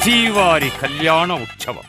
శ్రీవారి కళ్యాణ ఉత్సవం.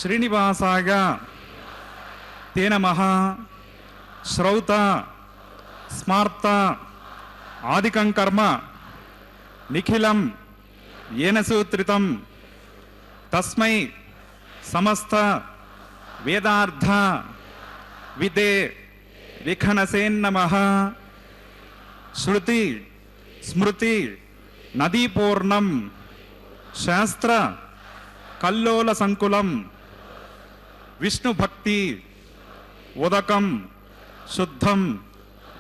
శ్రీనివాసాయ తే నమః శ్రౌత స్మార్త ఆదికం కర్మ నిఖిలం ఏన సూత్రితం తస్మై సమస్త వేదార్థ విదే విఖనసేన్నమః శృతి స్మృతి నదీపూర్ణం శాస్త్ర కల్లోల సంకులం విష్ణుభక్తి ఉదకం శుద్ధం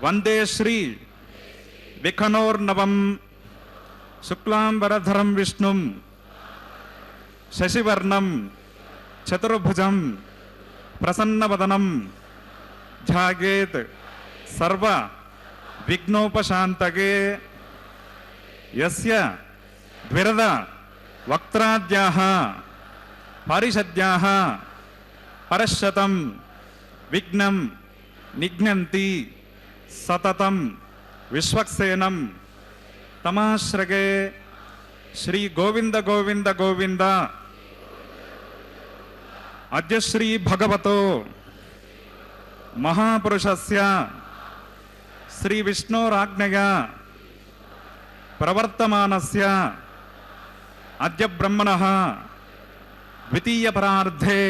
వందే శ్రీ విఖనోర్నవం శుక్లాంబరధరం విష్ణుం శశివర్ణం చతుర్భుజం ప్రసన్నవదనం ధ్యాయేత్ సర్వ విఘ్నోపశాంతగే యస్య ద్విరద వక్త్రాద్యాః పారిషద్యాః పరశతం విఘ్నం నిఘ్నంతి సతతం విశ్వక్సేనం తమాశ్రగే శ్రీ గోవింద గోవింద గోవింద అద్య శ్రీ భగవతో మహాపురుషస్య శ్రీ విష్ణోరాజ్ఞయా ప్రవర్తమానస్య అద్య బ్రహ్మణః ద్వితీయ పరార్ధే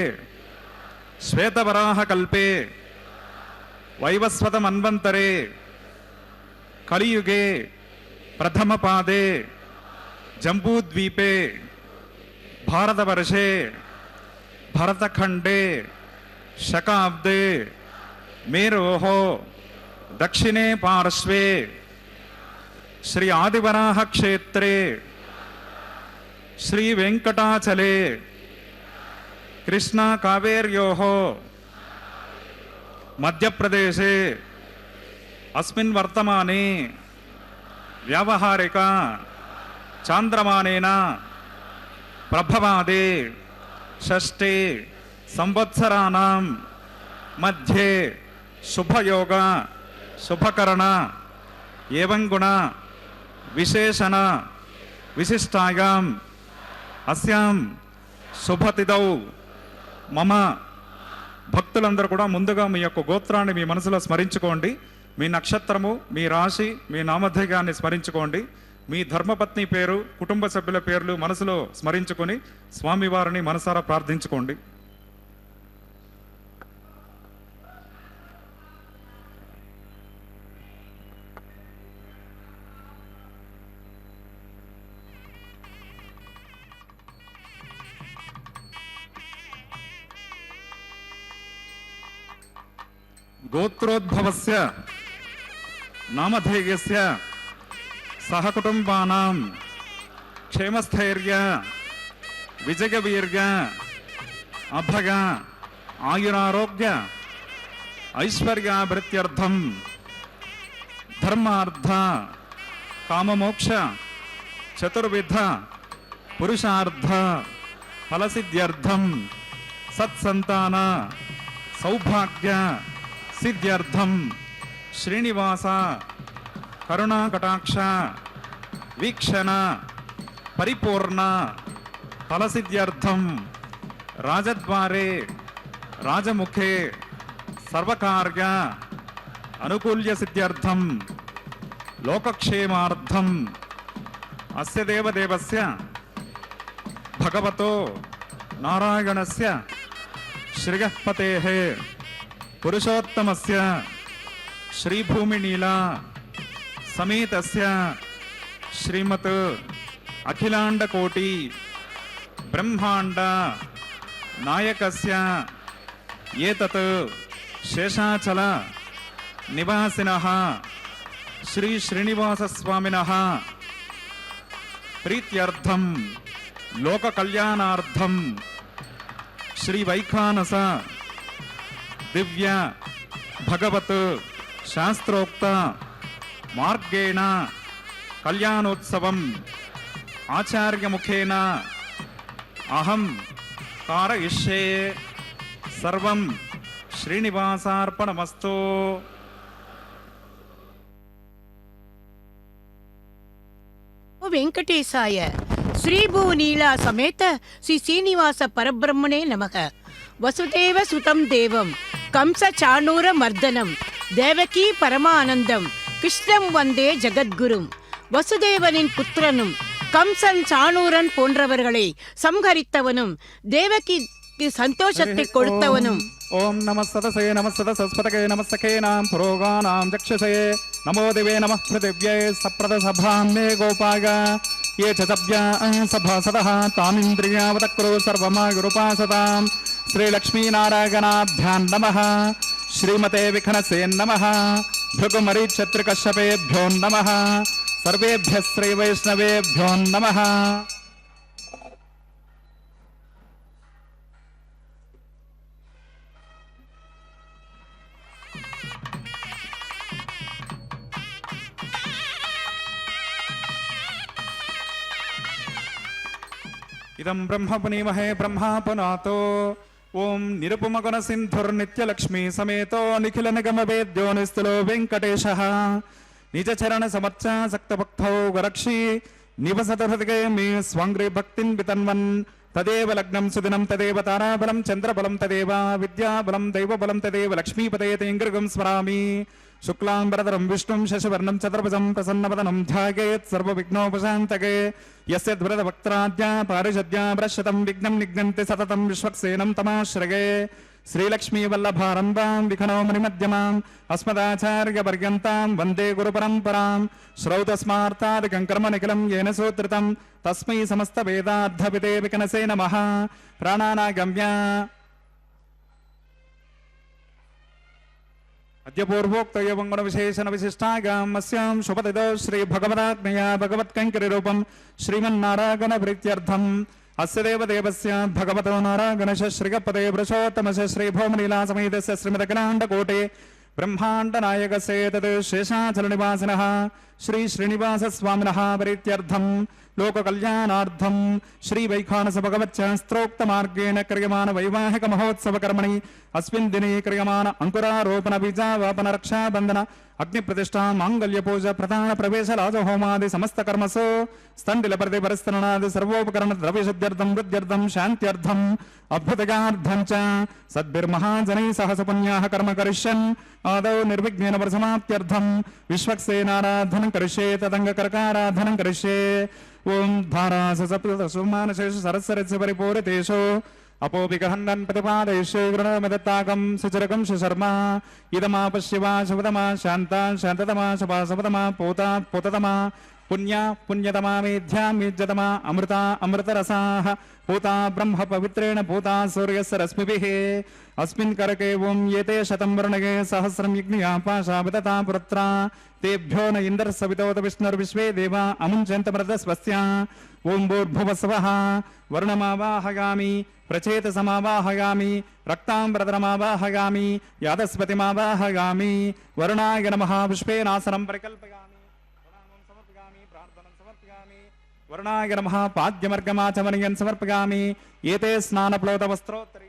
శ్వేతవరాహకల్పే వైవస్వత మన్వంతరే కలియుగే ప్రథమ పాదే జంబూద్వీపే భారతవర్షే భరతఖండే శకాబ్దే మేరోః దక్షిణే పార్శ్వే శ్రీ ఆదివరాహ క్షేత్రే శ్రీ వెంకటాచలే కృష్ణా కావేర్యోః మధ్యప్రదేశే అస్మిన్ వర్తమానే వ్యావహారిక చాంద్రమానేన ప్రభవాదే షష్ఠే సంవత్సరాణం మధ్యే శుభయోగ శుభకరణ ఏవం గుణ విశేషణ విశిష్టాయాం అస్యాం శుభతిథౌ మమ భక్తులందరూ కూడా ముందుగా మీ యొక్క గోత్రాన్ని మీ మనసులో స్మరించుకోండి. మీ నక్షత్రము, మీ రాశి, మీ నామధేయాన్ని స్మరించుకోండి. మీ ధర్మపత్ని పేరు, కుటుంబ సభ్యుల పేర్లు మనసులో స్మరించుకొని స్వామివారిని మనసారా ప్రార్థించుకోండి. గోత్రోద్భవస్య నామధేయస్య సహకుటుంబానాం క్షేమస్థైర్య విజయవీర్య అభయ ఆయురారోగ్య ఐశ్వర్యాభివృద్ధ్యర్థం ధర్మార్థ కామమోక్ష చతుర్విధ పురుషార్థ ఫలసిద్ధ్యర్థం సత్సంతాన సౌభాగ్య సిద్ధ్యర్థం శ్రీనివాస కరుణాకటాక్ష వీక్షణ పరిపూర్ణ ఫలసిద్ధ్యర్థం రాజద్వారే రాజముఖే సర్వకార్య అనుకూల్య సిద్ధ్యర్థం లోకక్షేమార్థం అస్య దేవదేవస్య భగవతో నారాయణస్య శ్రీగఃపతేః పురుషోత్తమస్య శ్రీభూమినీలా సమేతస్య శ్రీమత్ అఖిలాండకోటి బ్రహ్మాండ నాయకస్య ఏతత్ శేషాచల నివాసినః శ్రీ శ్రీనివాసస్వామినః ప్రీత్యర్థం లోక కళ్యాణార్థం శ్రీ వైఖానస దివ్య భగవత్ శాస్త్రోక్త మార్గేణ కళ్యాణోత్సవం ఆచార్యముఖేన అహం కారయిష్యే సర్వం శ్రీనివాసార్పణమస్తు. వెంకటేశాయ శ్రీభూనీలా సమేత శ్రీ శ్రీనివాస పరబ్రహ్మణే నమః. వసుదేవ సుతం దేవం కంస చాణూర మర్దనం தேவகி பரமானந்தம் கிருஷ்ணம் வந்தே ஜகத்குரும் வசுதேவனின் புத்திரனும் கம்சன் சாணூரன் போன்றவர்களை சம்ஹரித்தவனும் தேவகிக்கு சந்தோஷத்தை கொடுத்தவனும் ఓం నమస్తదసే నమస్తదసస్పతకే నమస్తకేనాం పురోగానాం చక్షసే నమో దివే నమః పృథివ్యై సప్రదసభాం మే గోపాగ ఏ చ సభ్యా సభాసదః తామింద్రియావతక్రు సర్వమాగురుపాసతాం శ్రీలక్ష్మీనారాయణాభ్యాం నమః శ్రీమతే విఘ్నసేన్ నమః భృగుమరీక్షత్రికశ్యపేభ్యో నమః సర్వేభ్యः శ్రీవైష్ణవేభ్యో నమః. ఇదం బ్రహ్మ పునీమహే బ్రహ్మా పునాతో ఓం నిరుపమగుణ సింధుర్నిత్యలక్ష్మీ సమేతో నిఖిల నిగమ వేద్యో నిస్తులో వెంకటేశః నిజ చరణ సమర్చాసక్తభక్తౌ గరక్షి నివసత హృదగే మే స్వాంగ్రే భక్తిన్ వితన్వన్ తదేవ లగ్నం సుదినం తదేవ తారాబలం చంద్రబలం తదేవ విద్యాబలం దైవబలం తదేవ లక్ష్మీపదే తేంగృగం స్మరామి. శుక్లాంబరధరం విష్ణుం శశివర్ణం చతుర్భుజం ప్రసన్నవదనం ధ్యాయేత్ సర్వవిఘ్నోపశాంతకే యస్యద్వృతవక్త్రాద్యా పారిషద్యా ప్రశ్యతం విఘ్నం నిఘ్నంతి సతతం విశ్వక్సేనం తమాశ్రయే. శ్రీలక్ష్మీవల్లభారంభాం విఘ్నో మణిమధ్యమాం అస్మదాచార్యపర్యంతాం వందే గురుపరంపరాం. శ్రౌతస్మార్తాదికం కర్మ నిఖిలం येन సూత్రితం తస్మై సమస్త వేదార్థవిదే వికనసే నమః. ప్రాణానాగమ్య అద్య పూర్వోక్తయవంగుణ విశేషణ విశిష్టాగాం అస్యాం శుభతిదో శ్రీ భగవదాజ్ఞయా భగవత్కంకరి రూపం శ్రీమన్నారాయణ ప్రీత్యర్థం అస్య దేవదేవస్య భగవతో నారాయణశ శ్రీగపదే వృషోత్తమశ శ్రీ భౌమలీలాసమేతస్య శ్రీమదఖిలాండకోటే బ్రహ్మాండ నాయకసేతత్ శేషాచల నివాసినః శ్రీ శ్రీనివాస స్వామినః ప్రీత్యర్థం లోక కళ్యాణార్థం శ్రీ వైఖానస భగవచ్చాస్త్రోక్త మార్గేణ క్రియమాణ వైవాహిక మహోత్సవ కర్మణి అస్మిన్ దినే క్రియమాణ అంకురారోపణ బీజావాపన రక్షాబంధన అగ్ని ప్రతిష్ఠా మాంగళ్య పూజ ప్రధాన ప్రవేశ రాజహోమాది సమస్త కర్మసు స్థండిల ప్రతి పరిస్థనాది సర్వోపకరణ ద్రవ్యశుద్ధ్యర్థం వృద్ధ్యర్థం శాంత్యర్థం అద్భుతగార్థం చ సద్భిర్మహాజనై సహస పుణ్యాః కర్మ కరిష్యన్ ఆదౌ నిర్విఘ్నేన ప్రసమాప్త్యర్థం విశ్వక్సేనారాధనం కరిష్యే తదంగకరకారాధనం కరిష్యే. ఓం ధారాసప్తసుమానశేష సరస్సరస్య పరిపూరితేషు అపోపిగహన్నన్ ప్రతిపాదయిష్యే గృహమదత్తాకం సుచరకం శర్మ ఇదమాపశ్యవా శుభతమా శాంతా శాంతతమా శపాశపతమా పోతా పోతతమా పుణ్య పుణ్యతమా మేధ్యా మేజ్యతమా అమృత అమృతరసాః పూతా బ్రహ్మ పవిత్రేణ పూతా సూర్యస్య రశ్మిభిః. అస్మిన్ కరకే ఓం ఏతే శతం వర్ణగే సహస్రం యజ్ఞయాపాశావితతా పుత్రా తేభ్యో న ఇంద్ర సవితోత విష్ణుర్విశ్వే దేవా అముంచంతమృత స్వస్య. ఓం భూర్భువస్వః వర్ణమావాహయామి ప్రచేతసమావాహయామి రక్తాంబరధరమావాహయామి యాదస్పతిమావాహయామి. వరుణాయ నమః పుష్పేనాసనం పరికల్పయామి సమర్పయామి ప్రార్థనం సమర్పయామి. వరుణాయ నమః పాద్యమర్గమాచమనీయం సమర్పయామి. ఏతే స్నానప్లోత వస్త్రోత్తరీయ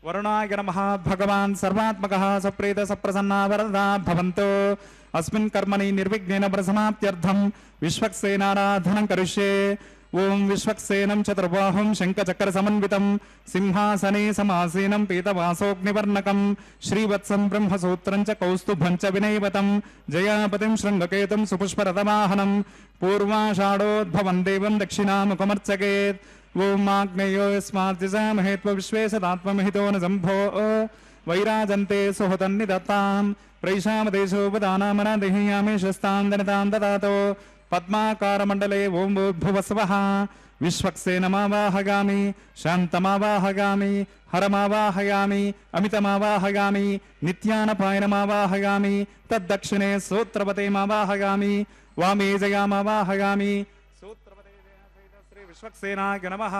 వరుణాయ నమః భగవాన్ సర్వాత్మకః సప్రీత సప్రసన్నా వరదా భవంతు. అస్మిన్ కర్మణి నిర్విఘ్నేన ప్రసమాప్త్యర్థం విశ్వక్సేనారాధనం కరిష్యే. ఓం విశ్వక్సేనం చతుర్బాహుం శంఖచక్ర సమన్వితం సింహాసనే సమాసీనం పీతవాసోగ్నివర్ణకం శ్రీవత్సం బ్రహ్మసూత్రం చ కౌస్తుభం చ వినైవతం జయాపతిం శృంగకేతుం సుపుష్పరథవాహనం పూర్వాషాఢోద్భవం దేవం దక్షిణాముఖమర్చకేత్. ఓం ఆగ్నేయో యస్మాద్దిశామహేత్వ విశ్వేశతాత్మహితో న సంభో వైరాజంతే సుహృతన్నిదత్తాం ప్రైషామదేశోపదానామనాదేహయామి శస్తాం దనితాం దదాతో. పద్మాకారమండలే ఓం భూర్భువస్వః విశ్వక్సేనమావాహయామి శాంతమావాహయామి హరమావాహయామి అమితమావాహయామి నిత్యానపాయనమావాహయామి తద్దక్షిణే సూత్రపతేమావాహయామి వామే జయామావాహయామి. శ్రీ విశ్వక్సేనాయ నమః.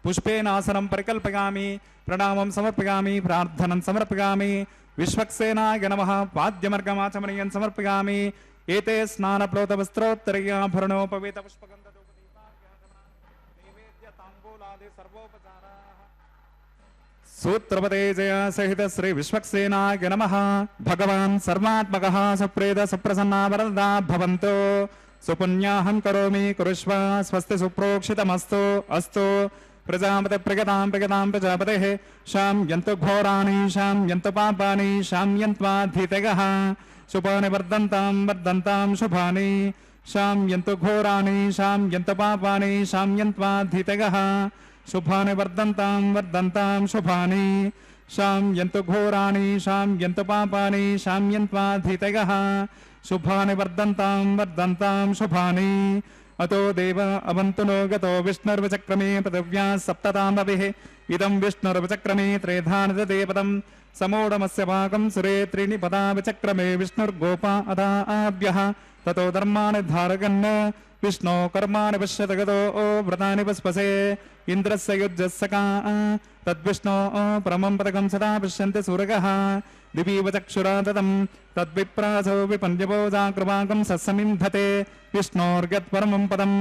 పుష్పేనాసనం పరికల్పయామి ప్రణామం సమర్పయామి ప్రార్థనం సమర్పయామి. విశ్వక్సేనాయ నమః పాద్యమర్గమాచమనీయం సమర్పయామి. ఏతే స్నానప్లోత వస్త్రోత్తరీయాభరణోపవేత పుష్పగంధూపదీపానైవేద్య తాంబూలాది సర్వోపచారాః. సూత్రపదే జయ సహిత శ్రీ విశ్వక్సేనాయ నమః. భగవాన్ సర్వాత్మకః సప్రేత సప్రసన్నా వరదా భవంతు. सुपुण्याहं करोमि कुरुष्व स्वस्ति सुप्रोक्षितमस्तु अस्तु प्रजापते प्रगतां प्रजापतेः शाम्यन्तु घोराणि शाम्यन्तु पापानि शाम्यन्त्वाधीतगः शुभानि वर्धन्तां शुभानि शाम्यन्तु घोराणि शाम्यन्तु पापानि शाम्यन्त्वाधीतगः शुभानि वर्धन्तां शुभानि शाम्यन्तु घोराणि शाम्यन्तु पापानि शाम्यन्त्वाधीतगः शुभानि वर्धन्तां शुभानि अतो देव अवन्तु नो गतो विष्णुर्वचक्रमे पृथिव्या सप्ततामभिः इदं विष्णुर्वचक्रमे त्रेधानदते पदं समूढमस्य पाकं सुरे त्रीणि पदा विचक्रमे विष्णुर्गोपा अदाभ्यः ततो धर्माणि धारयन् विष्णो कर्माणि पश्यत गतो व्रतानि पुष्पसे इन्द्रस्य युज्जस्सका तद्विष्णो परमं पदकं सदा पश्यन्ति सूरगः दिवीव चक्षुरा ददं तद्विप्रासो विपञ्चभोजाकृपाकं सत्समिन्धते विष्णोर्गत्परमं पदं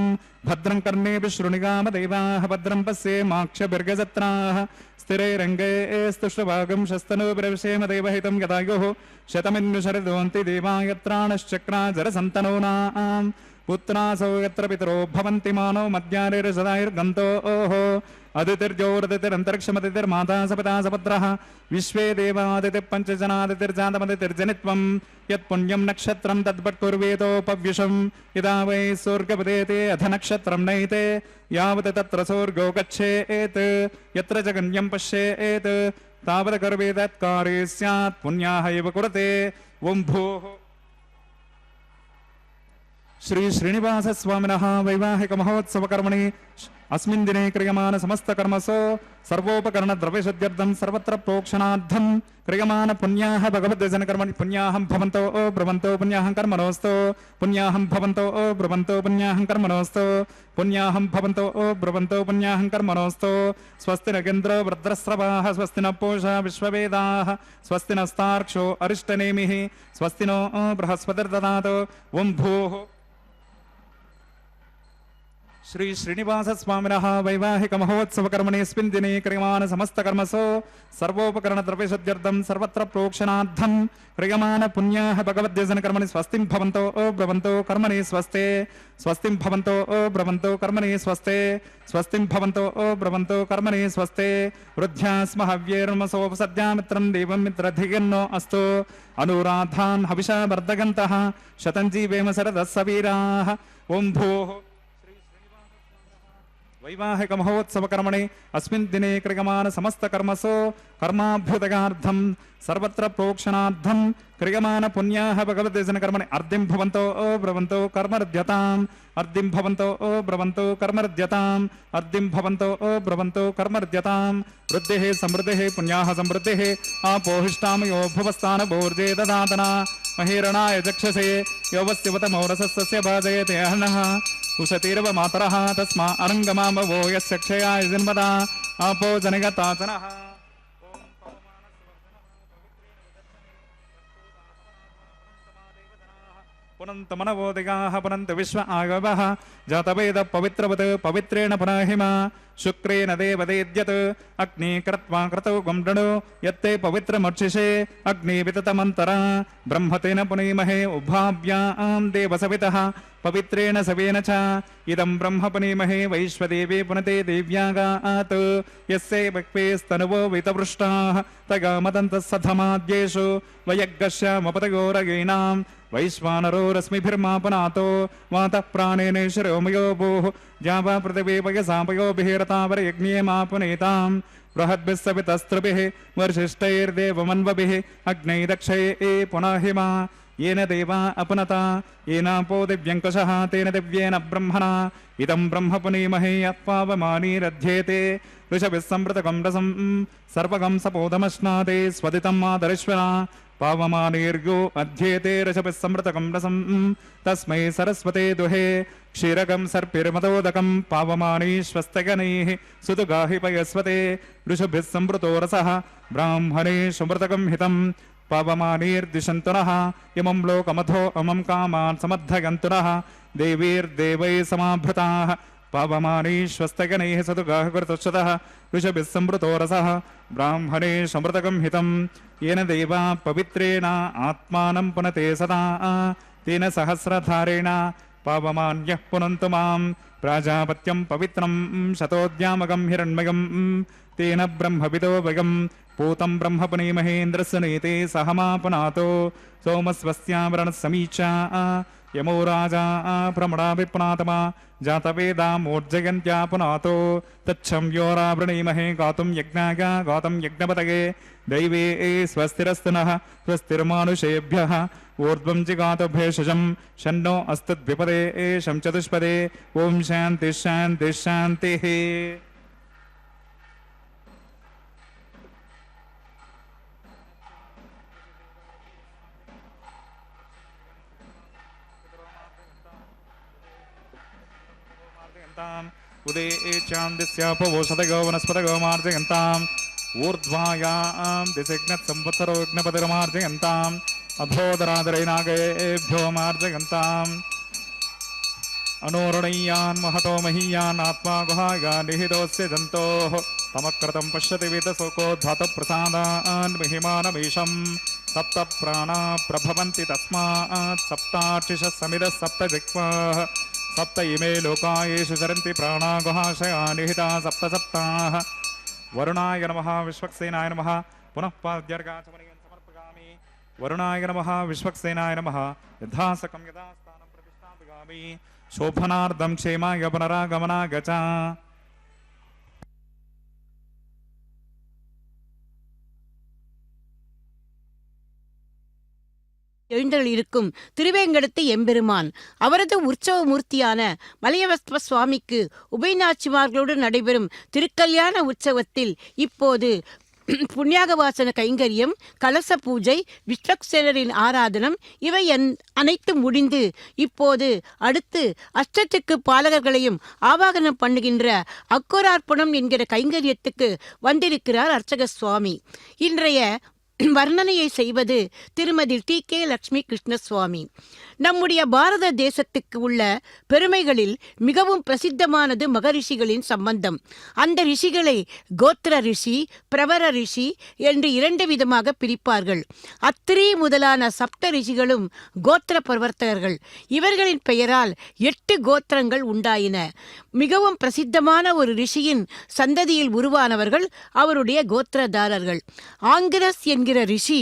भद्रं कर्णेभिः शृणुगामदेवाः भद्रं पश्येमाक्षभिर्गजत्राः स्थिरे रङ्गे स्तुष्टभागं शस्तनूभिरविषेम देवहितं यदायुः शतमिन्नुशरदोन्ति देवा यत्राणश्चक्रा जरसन्तनूनाम् पुत्रासो यत्र पितरो भवन्ति मानो मध्यानिर्सदायुर्गन्तो ओहो अदितिर्जोरदितिरन्तरिक्षमदितिर्माता सपिता सपुत्रः विश्वे देवादितिः पञ्चजनादितिर्जातमदितिर्जनित्वं यत्पुण्यं नक्षत्रं तद्वत्कुर्वेतोपव्युषं यदा वै स्वर्गपदेते अथ नक्षत्रं नैते यावत् तत्र स्वर्गो गच्छेत् यत्र जगन्यं पश्येत् तावत् कर्वेदत्कारे स्यात् पुण्याः एव कुरुते ओं भूः श्री श्रीनिवास स्वामिनः वैवाहिक महोत्सव कर्मणि अस्मिन् दिने क्रियमाण समस्त कर्मसु सर्वोपकरण द्रव्यशुद्ध्यर्थं सर्वत्र प्रोक्षणार्थं क्रियमाण पुण्याः भगवद्वचन कर्मणि पुण्याहं भवन्तो ब्रुवन्तो पुण्याहं कर्मणोऽस्तु पुण्याहं भवन्तो ब्रुवन्तो पुण्याहं कर्मणोऽस्तु पुण्याहं भवन्तो ब्रुवन्तो पुण्याहं कर्मणोऽस्तु स्वस्ति न केन्द्रो वृद्रस्रवाः स्वस्ति न पूषा विश्ववेदाः स्वस्ति नस्तार्क्ष्यो अरिष्टनेमिः स्वस्ति नो बृहस्पतिर्ददातु ओं भूः श्री श्रीनिवास स्वामिनः वैवाहिक महोत्सव कर्मणिस्मिन् दिने क्रियमाण समस्त कर्मसु सर्वोपकरण द्रव्यशुद्ध्यर्थं सर्वत्र प्रोक्षणार्थं क्रियमाण पुण्याः भगवद्वचन कर्मणि स्वस्तिं भवन्तो ब्रुवन्तो कर्मणि स्वस्ते स्वस्तिं भवन्तो ब्रुवन्तो कर्मणि स्वस्ते स्वस्तिं भवन्तो ब्रुवन्तो कर्मणि स्वस्ते वृद्ध्या स्म हव्येर्मसोपसद्यामित्रं देवं मित्रधिगन्नो अस्तु अनुराधान् हविषा वर्धगन्तः शतं जीवेम शरदः सवीराः ओं भूः वैवाहिक महोत्सव कर्मणि अस्मिन् दिने क्रियमाण समस्त कर्मसु कर्माभ्युदगार्थं सर्वत्र प्रोक्षणार्थं क्रियमाण पुण्याः भगवद्वचन कर्मणि अर्धिं भवन्तो ब्रुवन्तो कर्मर्ध्यताम् अर्धिं भवन्तो ब्रुवन्तो कर्मर्ध्यताम् अर्धिं भवन्तो ब्रुवन्तो कर्मर्ध्यताम् वृद्धिः समृद्धिः पुण्याः समृद्धिः आपोहिष्टामयो भुवस्तानभूर्जे ददातना महीरणाय चक्षसे योवस्यवतमौरसस्य भाजयते अहनः उशतीर्व मातरः तस्मा अरङ्गमामवो यस्य क्षयाय जन्मदा आपो जनगतातनः पुनन्तमनवो दिगाः पुनन्त विश्व आगवः जातवेद पवित्रवत् पवित्रेण पुनहिमा शुक्रेण देवदेद्यत् अग्नि कृत्वा क्रतौ गुम्डणो यत्ते पवित्रमर्चिषे अग्नि विततमन्तरा ब्रह्मतेन पुनीमहे उभाभ्यां देवसवितः पवित्रेण सवेन च इदं ब्रह्म पुनीमहे वैश्वदेवे पुनते देव्यागात् यस्यै भक्वेस्तनुवो वितपृष्टाः तगामदन्तस्सधमाद्येषु वयग्गश्यामपतगोरगीणां वैश्वानरो रश्मिभिर्मापनातो वातः प्राणेन शिरोमयो भूः जावा पृथिवी पयसापयोभिरतावरयज्ञेमापुनेतां बृहद्भिः सवितस्त्रिभिः वर्षिष्ठैर्देवमन्वभिः अग्नैरक्षये पुनहिमा येन देवा अपनता येनापो दिव्यङ्कुशः तेन दिव्येन ब्रह्मणा इदं ब्रह्म पुनीमहे यत्पावमानीरध्येते ऋषभिः संवृतकं रसं सर्वगं सपोदमश्नाते स्वदितं मातरिश्वना पावमानीर्गो अध्येते ऋषभिः संवृतकं रसं तस्मै सरस्वते दुहे क्षीरकं सर्पिर्मदोदकं पावमानीश्वस्तगनैः सुतुगाहि पयस्वते ऋषभिः संवृतो रसः ब्राह्मणे सुमृतकं हितं पावमानीर्दिशन्तु नः इमं लोकमथो अमं कामान् समद्धगन्तु देवीर्देवैः समाभृताः पावमानीश्वस्तगनैः सतुगाः कृतुश्रुतः ऋषभिः संवृतो रसः ब्राह्मणे समृतकं हितं येन देवा पवित्रेण आत्मानं पुनते सदा तेन सहस्रधारेण पावमान्यः पुनन्तु मां प्राजापत्यं पवित्रं शतोद्यामकं हिरण्मयं तेन ब्रह्मविदो वयं पूतं ब्रह्म पुनीमहेन्द्रस्य नीते सहमापनातो सोमस्वस्यावरणसमीक्षा यमो राजा प्रमणा विप्नातमा जातवेदामोर्जयन्त्या पुनातो तच्छं योरावृणीमहे गातुं यज्ञाय गातुं यज्ञपतये दैवे स्वस्तिरस्तु नः स्वस्तिर्मानुषेभ्यः ऊर्ध्वं जिगातो भेषजं शन्नो अस्तद्विपदे शं चतुष्पदे ॐ शान्ति शान्ति शान्तिः उदे चांदिस्यापवोषधयो वनस्पतयो मार्जयन्ताम् ऊर्ध्वायां दिशग्नत्संवत्सरो यज्ञपतिर्मार्जयन्ताम् अधोदरादरैनागेभ्यो मार्जयन्ताम् अनोरणीयान् महतो महीयान् आत्मा गुहाया निहितोऽस्य जन्तोः तमक्रतं पश्यति वेदशोकोद्धातप्रसादान् महिमानमीशम् सप्त प्राणा प्रभवन्ति तस्मात् सप्तार्चिषः समिदः सप्त जिह्वाः सप्त इमे लोकायेषु चरन्ति प्राणा गुहाशया निहिता सप्त सप्ताः वरुणाय नमः विश्वक्सेनाय नमः पुनः पाद्यर्गाचमनीयं समर्पयामि वरुणाय नमः विश्वक्सेनाय नमः यथासकं यथास्थानं प्रतिष्ठापयामि शोभनार्धं क्षेमाय पुनरागमनाय च எழுந்தருளிருக்கும் திருவேங்கடத்து எம்பெருமான் அவரது உற்சவ மூர்த்தியான மலையவஸ்த சுவாமிக்கு உபயநாச்சிமார்களோடு நடைபெறும் திருக்கல்யாண உற்சவத்தில் இப்போது புண்ணியாகவாசன கைங்கரியம், கலச பூஜை, விஸ்வக்சேனரின் ஆராதனம் இவை அனைத்தும் முடிந்து இப்போது அடுத்து அஷ்டத்துக்கு பாலகர்களையும் ஆவாகனம் பண்ணுகின்ற அக்கோரார்ப்பணம் என்கிற கைங்கரியத்துக்கு வந்திருக்கிறார் அர்ச்சக சுவாமி. இன்றைய வர்ணனையை செய்வது திருமதி டி.கே. லட்சுமி கிருஷ்ணசுவாமி. நம்முடைய பாரத தேசத்துக்கு உள்ள பெருமைகளில் மிகவும் பிரசித்தமானது மகரிஷிகளின் சம்பந்தம். அந்த ரிஷிகளை கோத்திர ரிஷி, பிரவர ரிஷி என்று 2 விதமாக பிரிப்பார்கள். அத்திரி முதலான சப்த ரிஷிகளும் கோத்திர பிரவர்த்தகர்கள். இவர்களின் பெயரால் 8 கோத்திரங்கள் உண்டாயின. மிகவும் பிரசித்தமான ஒரு ரிஷியின் சந்ததியில் உருவானவர்கள் அவருடைய கோத்திரதாரர்கள். ஆங்கிரஸ் என்கிற ரிஷி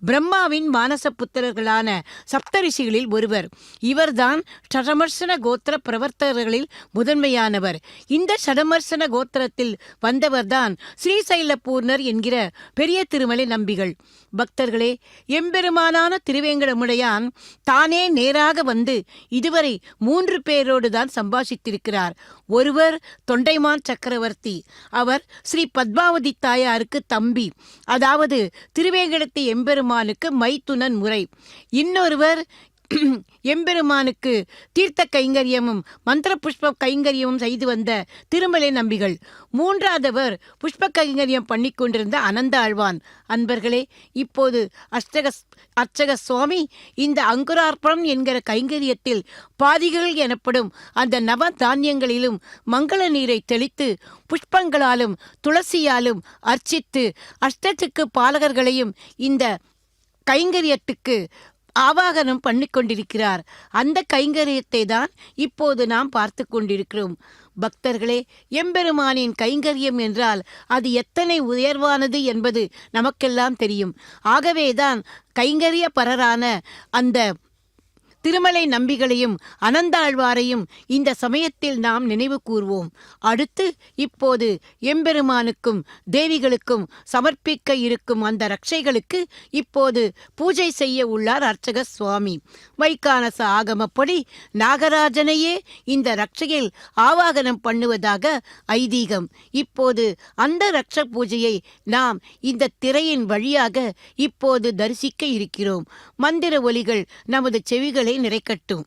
பிரம்மாவின் மானச புத்திரர்களான சப்த ரிஷிகளில் ஒருவர். இவர்தான் ஷடமர்சன கோத்திர பிரவர்த்தகர்களில் முதன்மையானவர். இந்த ஷடமர்சன கோத்திரத்தில் வந்தவர்தான் ஸ்ரீசைலபூர்ணர் என்கிற பெரிய திருமலை நம்பிகள். பக்தர்களே, எம்பெருமானான திருவேங்கடமுடையான் தானே நேராக வந்து இதுவரை 3 பேரோடு தான் சம்பாஷித்திருக்கிறார். ஒருவர் தொண்டைமான் சக்கரவர்த்தி. அவர் ஸ்ரீ பத்மாவதி தாயாருக்கு தம்பி, அதாவது திருவேங்கடத்து எம்பெருமானுக்கு மைத்துனன் முறை. இன்னொருவர் எம்பெருமானுக்கு தீர்த்த கைங்கரியமும் மந்திர புஷ்ப கைங்கரியமும் செய்து வந்த திருமலை நம்பிகள். 3ஆவதவர் புஷ்ப கைங்கரியம் பண்ணி கொண்டிருந்த அனந்த ஆழ்வான். அன்பர்களே, இப்போது அர்ச்சக சுவாமி இந்த அங்குரார்ப்பணம் என்கிற கைங்கரியத்தில் பாதிகள் எனப்படும் அந்த நவ தானியங்களிலும் மங்கள நீரை தெளித்து புஷ்பங்களாலும் துளசியாலும் அர்ச்சித்து அஷ்டத்துக்கு பாலகர்களையும் இந்த கைங்கரியத்துக்கு ஆவாகனம் பண்ணி கொண்டிருக்கிறார். அந்த கைங்கரியத்தை தான் இப்போது நாம் பார்த்து கொண்டிருக்கிறோம். பக்தர்களே, எம்பெருமானின் கைங்கரியம் என்றால் அது எத்தனை உயர்வானது என்பது நமக்கெல்லாம் தெரியும். ஆகவேதான் கைங்கரிய பரரான அந்த திருமலை நம்பிகளையும் அனந்தாழ்வாரையும் இந்த சமயத்தில் நாம் நினைவு கூர்வோம். அடுத்து இப்போது எம்பெருமானுக்கும் தேவிகளுக்கும் சமர்ப்பிக்க இருக்கும் அந்த ரட்சைகளுக்கு இப்போது பூஜை செய்ய உள்ளார் அர்ச்சக சுவாமி. வைகானச ஆகமப்படி நாகராஜனையே இந்த ரட்சையில் ஆவாகனம் பண்ணுவதாக ஐதீகம். இப்போது அந்த ரட்ச பூஜையை நாம் இந்த திரையின் வழியாக இப்போது தரிசிக்க இருக்கிறோம். மந்திர ஒலிகள் நமது செவிகளை நிறைக்கட்டும்.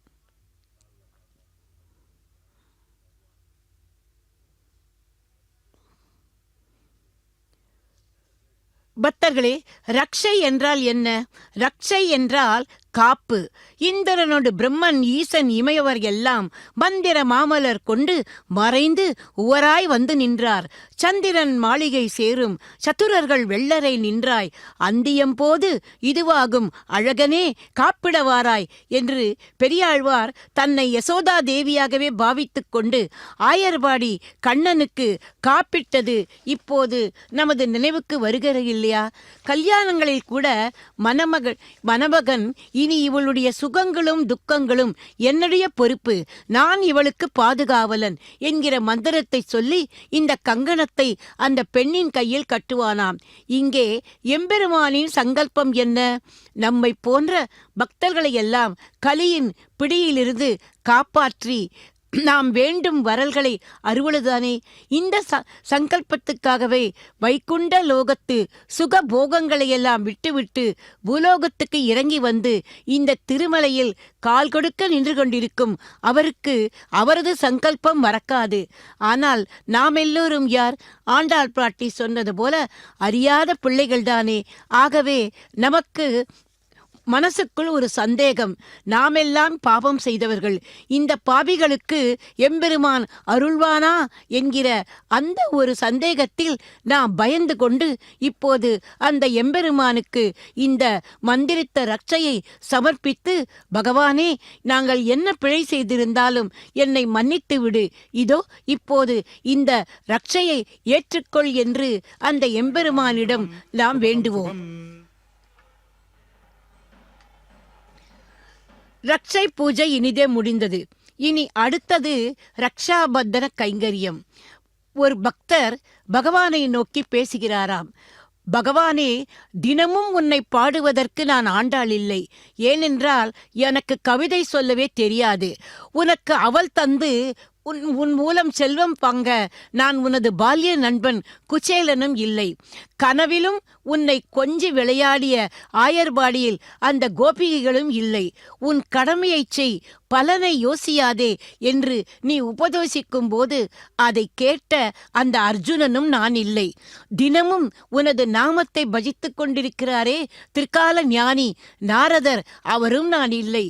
பக்தர்களே, ரக்ஷை என்றால் என்ன? ரக்ஷை என்றால் காப்பு. இந்திரனோடு பிரம்மன், ஈசன், இமையவர் எல்லாம் மந்திர மாமலர் கொண்டு மறைந்து உவராய் வந்து நின்றார். சந்திரன் மாளிகை சேரும் சத்துரர்கள் வெள்ளரை நின்றாய். அந்தியம் போது இதுவாகும் அழகனே காப்பிடவாராய் என்று பெரியாழ்வார் தன்னை யசோதா தேவியாகவே பாவித்துக் கொண்டு ஆயர்பாடி கண்ணனுக்கு காப்பிட்டது இப்போது நமது நினைவுக்கு வருகிறது இல்லையா? கல்யாணங்களில் கூட மணமகன் இனி இவளுடைய சுகங்களும் துக்கங்களும் என்னுடைய பொறுப்பு, நான் இவளுக்கு பாதுகாவலன் என்கிற மந்திரத்தை சொல்லி இந்த கங்கணத்தை அந்த பெண்ணின் கையில் கட்டுவானாம். இங்கே எம்பெருமானின் சங்கல்பம் என்ன? நம்மை போன்ற பக்தர்களை எல்லாம் கலியின் பிடியிலிருந்து காப்பாற்றி நாம் வேண்டும் வரல்களை அருளுதானே. இந்த சங்கல்பத்துக்காகவே வைகுண்ட லோகத்து சுக போகங்களையெல்லாம் விட்டுவிட்டு பூலோகத்துக்கு இறங்கி வந்து இந்த திருமலையில் கால் கொடுக்க நின்று கொண்டிருக்கும் அவருக்கு அவரது சங்கல்பம் மறக்காது. ஆனால் நாம் எல்லோரும் யார்? ஆண்டாள் பிராட்டி சொன்னது போல அறியாத பிள்ளைகள்தானே. ஆகவே நமக்கு மனசுக்குள் ஒரு சந்தேகம், நாமெல்லாம் பாபம் செய்தவர்கள், இந்த பாபிகளுக்கு எம்பெருமான் அருள்வானா என்கிற அந்த ஒரு சந்தேகத்தில் நாம் பயந்து கொண்டு இப்போது அந்த எம்பெருமானுக்கு இந்த மந்திரித்த ரட்சையை சமர்ப்பித்து, பகவானே, நாங்கள் என்ன பிழை செய்திருந்தாலும் என்னை மன்னித்து விடு, இதோ இப்போது இந்த ரட்சையை ஏற்றுக்கொள் என்று அந்த எம்பெருமானிடம் நாம் வேண்டுவோம். ரக்ஷை பூஜை இனிதே முடிந்தது. இனி அடுத்தது ரக்ஷாபந்தன கைங்கரியம். ஒரு பக்தர் பகவானை நோக்கி பேசுகிறாராம். பகவானே, தினமும் உன்னை பாடுவதற்கு நான் ஆண்டாள் இல்லை. ஏனென்றால் எனக்கு கவிதை சொல்லவே தெரியாது. உனக்கு அவள் தந்து உன் மூலம் செல்வம் பங்க நான் உனது பால்ய நண்பன் குச்சேலனும் இல்லை. கனவிலும் உன்னை கொஞ்சி விளையாடிய ஆயர்பாடியில் அந்த கோபிகைகளும் இல்லை. உன் கடமையை செய், பலனை யோசியாதே என்று நீ உபதேசிக்கும் போது அதை கேட்ட அந்த அர்ஜுனனும் நான் இல்லை. தினமும் உனது நாமத்தை பஜித்துக் கொண்டிருக்கிறாரே திரிகால ஞானி நாரதர், அவரும் நான் இல்லை.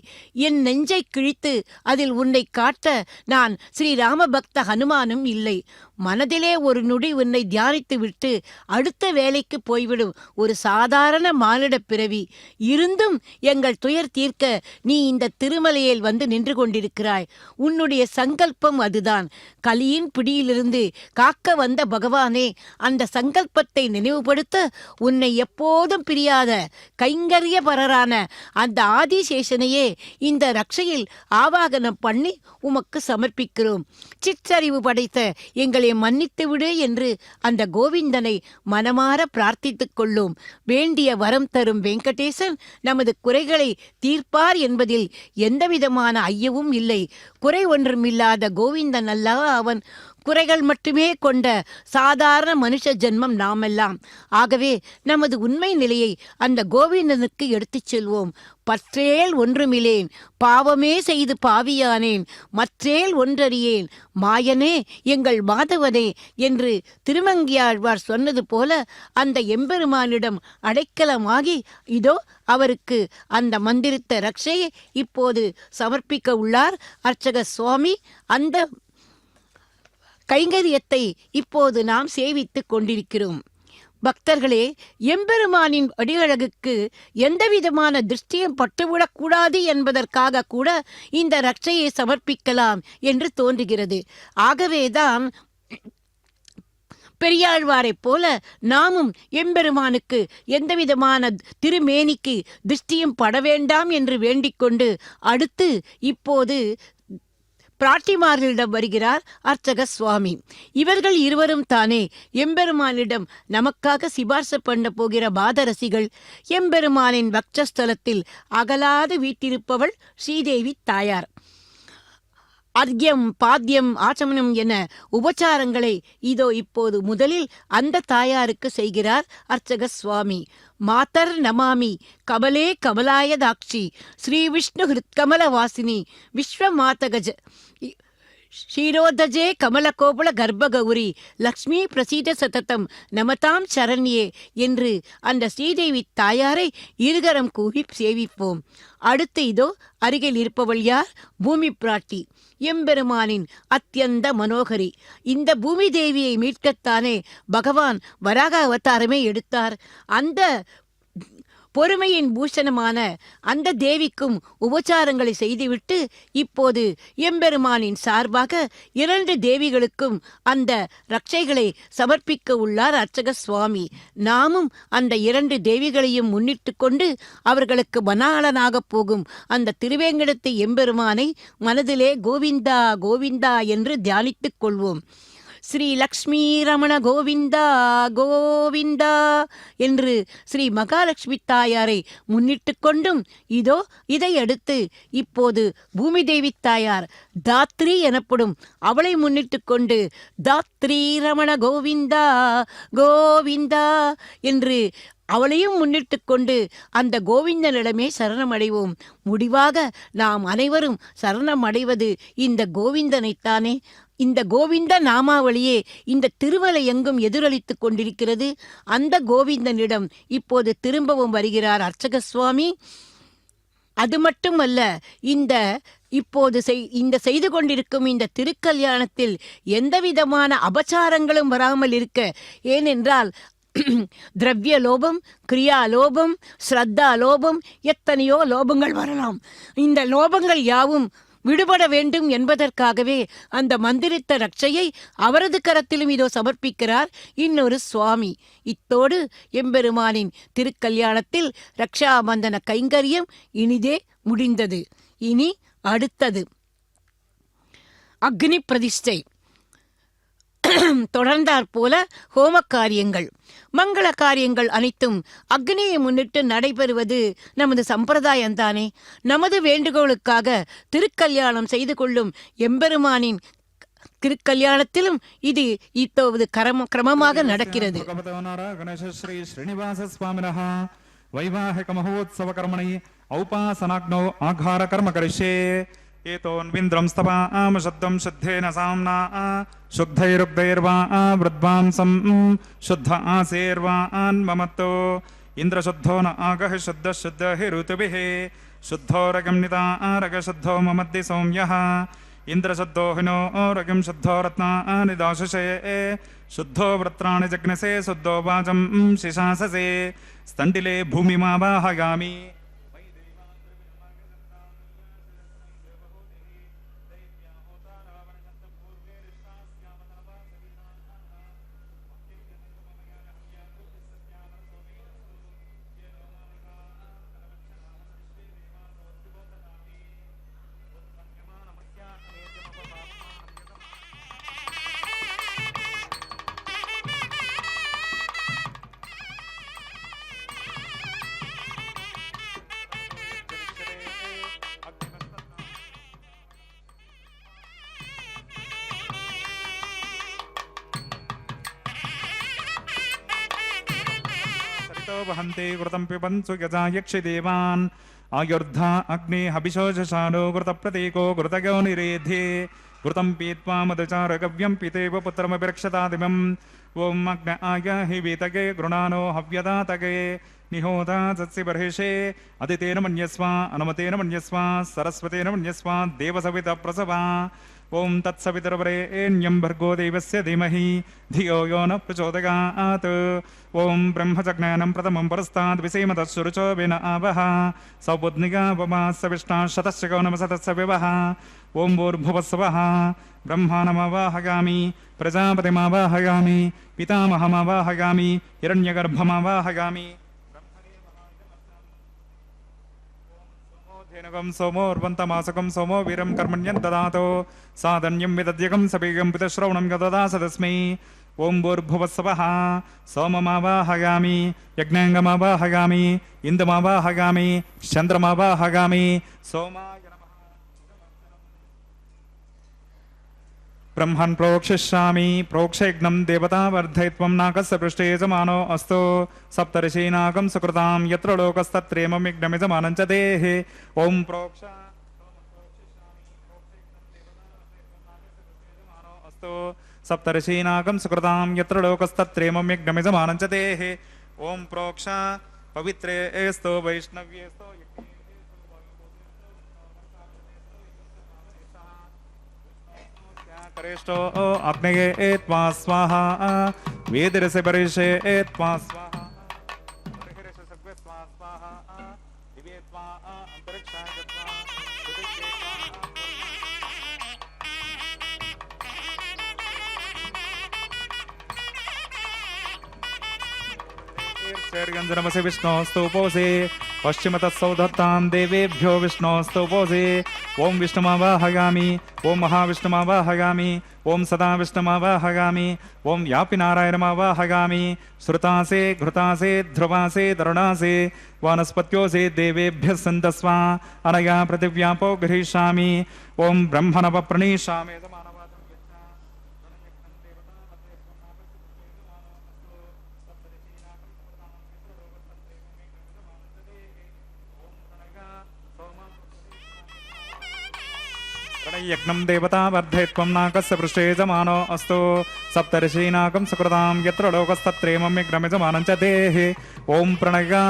என் நெஞ்சை கிழித்து அதில் உன்னை காட்ட நான் ஸ்ரீராம பக்த ஹனுமானும் இல்லை. மனதிலே ஒரு நொடி உன்னை தியானித்து விட்டு அடுத்த வேலைக்கு போய்விடும் ஒரு சாதாரண மானிட பிறவி. இருந்தும் எங்கள் துயர் தீர்க்க நீ இந்த திருமலையில் வந்து நின்று கொண்டிருக்கிறாய். உன்னுடைய சங்கல்பம் அதுதான். கலியின் பிடியிலிருந்து காக்க வந்த பகவானே, அந்த சங்கல்பத்தை நினைவுபடுத்த உன்னை எப்போதும் பிரியாத கைங்கரியபரரான அந்த ஆதிசேஷனையே இந்த ரட்சையில் ஆவாகனம் பண்ணி உமக்கு சமர்ப்பிக்கிறோம். சிற்றறிவு படைத்த எங்களை மன்னித்து விடு என்று அந்த கோவிந்தனை மனமாற பிரார்த்தித்துக் கொள்ளோம். வேண்டிய வரம் தரும் வெங்கடேசன் நமது குறைகளை தீர்ப்பார் என்பதில் எந்தவிதமான ஐயமும் இல்லை. குறை ஒன்றுமில்லாத கோவிந்தன் அல்லவா அவன். குறைகள் மட்டுமே கொண்ட சாதாரண மனுஷ ஜென்மம் நாமெல்லாம். ஆகவே நமது உண்மை நிலையை அந்த கோவிந்தனுக்கு எடுத்துச் செல்வோம். பற்றேல் ஒன்றுமிலேன், பாவமே செய்து பாவியானேன், மற்றேல் ஒன்றறியேன், மாயனே எங்கள் மாதவனே என்று திருமங்கியாழ்வார் சொன்னது போல அந்த எம்பெருமானிடம் அடைக்கலமாகி இதோ அவருக்கு அந்த மந்திரித்த ரட்சையை இப்போது சமர்ப்பிக்க உள்ளார் அர்ச்சக சுவாமி. அந்த கைங்கரியத்தை இப்போது நாம் சேவித்துக் கொண்டிருக்கிறோம். பக்தர்களே, எம்பெருமானின் அடியழகுக்கு எந்தவிதமான திருஷ்டியும் பட்டுவிடக்கூடாது என்பதற்காக கூட இந்த ரட்சையை சமர்ப்பிக்கலாம் என்று தோன்றுகிறது. ஆகவேதான் பெரியாழ்வாரைப் போல நாமும் எம்பெருமானுக்கு எந்தவிதமான திருமேனிக்கு திருஷ்டியும் பட வேண்டாம் என்று வேண்டிக்கொண்டு அடுத்து இப்போது பிராட்டிமார்களிடம் வருகிறார் அர்ச்சக சுவாமி. இவர்கள் இருவரும் தானே எம்பெருமானிடம் நமக்காக சிபார்சு பண்ண போகிற பாதரசிகள். எம்பெருமானின் வக்ஷஸ்தலத்தில் அகலாது வீட்டிருப்பவள் ஸ்ரீதேவி தாயார். அர்க்யம், பாத்தியம், ஆச்சமனம் என உபச்சாரங்களை இதோ இப்போது முதலில் அந்த தாயாருக்கு செய்கிறார் அர்ச்சக சுவாமி. மாதர் நமாமி கமலே கமலாய தாட்சி ஸ்ரீ விஷ்ணு ஹிருத்கமல வாசினி விஸ்வமாதகஜ ஷீரோதஜே கமலகோபுல கர்ப்பகௌரி லக்ஷ்மி பிரசீத சததம் நமதாம் சரண்யே என்று அந்த ஸ்ரீதேவி தாயாரை இருகரம் கூவி சேவிப்போம். அடுத்து இதோ அருகில் இருப்பவள் யார்? பூமி பிராட்டி, எம்பெருமானின் அத்தியந்த மனோகரி. இந்த பூமி தேவியை மீட்கத்தானே பகவான் வராக அவதாரமே எடுத்தார். அந்த பொறுமையின் பூஷணமான அந்த தேவிக்கும் உபச்சாரங்களை செய்துவிட்டு இப்போது எம்பெருமானின் சார்பாக 2 தேவிகளுக்கும் அந்த ரட்சைகளை சமர்ப்பிக்க உள்ளார் அர்ச்சக சுவாமி. நாமும் அந்த 2 தேவிகளையும் முன்னிட்டு கொண்டு அவர்களுக்கு மணாளனாக போகும் அந்த திருவேங்கடத்து எம்பெருமானை மனதிலே கோவிந்தா கோவிந்தா என்று தியானித்துக் கொள்வோம். ஸ்ரீ லக்ஷ்மி ரமண கோவிந்தா கோவிந்தா என்று ஸ்ரீ மகாலட்சுமி தாயாரை முன்னிட்டு கொண்டும் இதோ இதையடுத்து இப்போது பூமி தேவி தாயார் தாத்ரி எனப்படும் அவளை முன்னிட்டு கொண்டு தாத்ரி ரமண கோவிந்தா கோவிந்தா என்று அவளையும் முன்னிட்டு கொண்டு அந்த கோவிந்தனிடமே சரணமடைவோம். முடிவாக நாம் அனைவரும் சரணமடைவது இந்த கோவிந்தனைத்தானே. இந்த கோவிந்த நாமாவளியே இந்த திருமலை எங்கும் எதிரொலித்துக் கொண்டிருக்கிறது. அந்த கோவிந்தனிடம் இப்போது திரும்பவும் வருகிறார் அர்ச்சக சுவாமி. அது மட்டுமல்ல, இப்போது செய்து கொண்டிருக்கும் இந்த திருக்கல்யாணத்தில் எந்தவிதமான அபச்சாரங்களும் வராமல் இருக்க, ஏனென்றால் திரவிய லோபம், கிரியா லோபம், ஸ்ரத்தா லோபம், எத்தனையோ லோபங்கள் வரலாம். இந்த லோபங்கள் யாவும் விடுபட வேண்டும் என்பதற்காகவே அந்த மந்திரித்த ரட்சையை அவரது கரத்திலும் இதோ சமர்ப்பிக்கிறார் இன்னொரு சுவாமி. இத்தோடு எம்பெருமானின் திருக்கல்யாணத்தில் ரக்ஷாபந்தன கைங்கரியம் இனிதே முடிந்தது. இனி அடுத்தது அக்னி பிரதிஷ்டை. தொடர்ந்தாற் போல ஹோம காரியங்கள், மங்கள காரியங்கள் அனைத்தும் அக்னியை முன்னிட்டு நடைபெறுவது நமது சம்பிரதாயம்தானே. நமது வேண்டுகோளுக்காக திருக்கல்யாணம் செய்து கொள்ளும் எம்பெருமானின் திருக்கல்யாணத்திலும் இது இப்போது கிரமமாக நடக்கிறது. வைவாஹிக மகோத்சவ கர்மணி ஔபாசனாக்னோ ஆகார கர்ம கரிஷ்யே ஏதோன்விந்திரம் ஸ்தபாம் சப்தம் சுத்தேன சாம்னா சுக்தைருக்தைர்வா விருத்வாம்சம் சுத்த ஆசேர்வான் மமத்தோ இந்திரசுத்தோ ந ஆகஹ சுத்த சுத்த ஹி ருதுபிஹ சுத்தோ ரகம் நிதா ரக சுத்தோ மமத்தி சௌம்யஹ இந்திரசுத்தோ ஹினோ ரகம் சுத்தோ ரத்னா நிதாசுஷே சுத்தோ விரத்ராணி ஜக்னசே சுத்தோ வாஜம் சிசாசசே ஸ்தண்டிலே பூமிமாவாஹயாமி वहन्ते कृतं पिबन्सु यजा यक्षि देवान् आयुर्धा अग्ने हविषोषशानो कृतप्रतीको कृतगो निरेध्ये कृतं पीत्वा मदचारगव्यं पितेव पुत्रमभिरक्षतादिमम् ॐ अग्न आय हि वीतके गृणानो हव्यदातके निहोता सत्सि बर्हिषे अदितेन मन्यस्व अनुमतेन मन्यस्व सरस्वतेन मन्यस्व देवसविता प्रसवा ओं तत्सवितुर्वरेण्यं भर्गो देवस्य धीमहि धियो यो न प्रचोदयात् ओं ब्रह्मजज्ञानं प्रथमं परस्ताद् विसेमतश्रुचो विन आवः सौबुद्निका वमासविष्टा शतस्य गौनमसतस्य विवः ओं भूर्भुवस्वः ब्रह्माणमवाहयामि प्रजापतिमवाहयामि पितामहमवाहयामि हिरण्यगर्भमवाहयामि सोमोर्वन्तमासकं सोमो वीरं कर्मण्यं ददातो साधन्यं विदध्यकं सपीगं पितश्रवणं गददास तस्मै ओं भूर्भुवस्वः सोममावाहयामि यज्ञाङ्गमावाहयामि इन्दुमावाहयामि चन्द्रमावाहयामि सोमाय ब्रह्मन् प्रोक्षिष्यामि प्रोक्षयज्ञं देवता वर्धयित्वं नाकस्य पृष्ठे यजमानो अस्तु सप्तर्षीनाकं सुकृतां यत्र लोकस्तत्रेमं यज्ञमिजमानं च देहे ॐ प्रोक्ष अस्तु सप्तर्षीनाकं सुकृतां यत्र लोकस्तत्रेमं यज्ञमिजमानं च तेः ओम प्रोक्ष पवित्रे एस्तो वैष्णव्येस्तो करेष्टो अग्नये त्वा स्वाहा वेदिरसे परिषे त्वा स्वाहा परिहरसे सर्वे त्वा स्वाहा दिव्ये त्वा अंतरिक्षाय त्वा र्गंजनमसे विष्णोस्तुपोसे पश्चिमतत्सौधत्तां देवेभ्यो विष्णोस्तुपोसे ओम विष्णुमावाहयामि ओम महाविष्णुमावाहयामि ओम सदा विष्णुमावाहयामि ओम व्यापि नारायणमावाहयामि श्रुतासे घृतासे ध्रुवासे तरुणासे वानस्पत्योसे देवेभ्यः सन्तस्वा अनया पृथिव्यापो गृहीष्यामि ओम ब्रह्मणवप्रणीष्यामि यज्ञं देवता वर्धयत्वं नाकस्य पृष्ठे जमानो अस्तु सप्तर्षीनाकं सुकृतां यत्र लोकस्तत्रेमं यज्ञमिजमानं च देः ओम प्रणया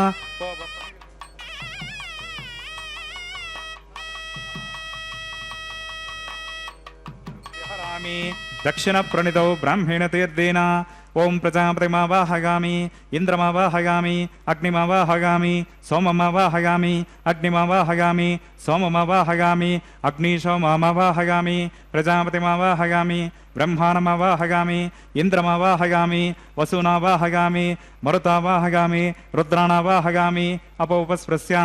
दक्षिणप्रणितौ ब्राह्मेण तीर्थेन ओम प्रजापतिमावाहयामि इंद्रमावाहयामि अग्निमावाहयामि सोममावाहयामि अग्निमावाहयामि सोममावाहयामि अग्निशोममावाहयामि प्रजापतिमावाहयामि ब्रह्माणमावाहयामि इंद्रमावाहयामि वसूनावाहयामि मरुतावाहयामि रुद्राणावाहयामि अपोपस्पृश्य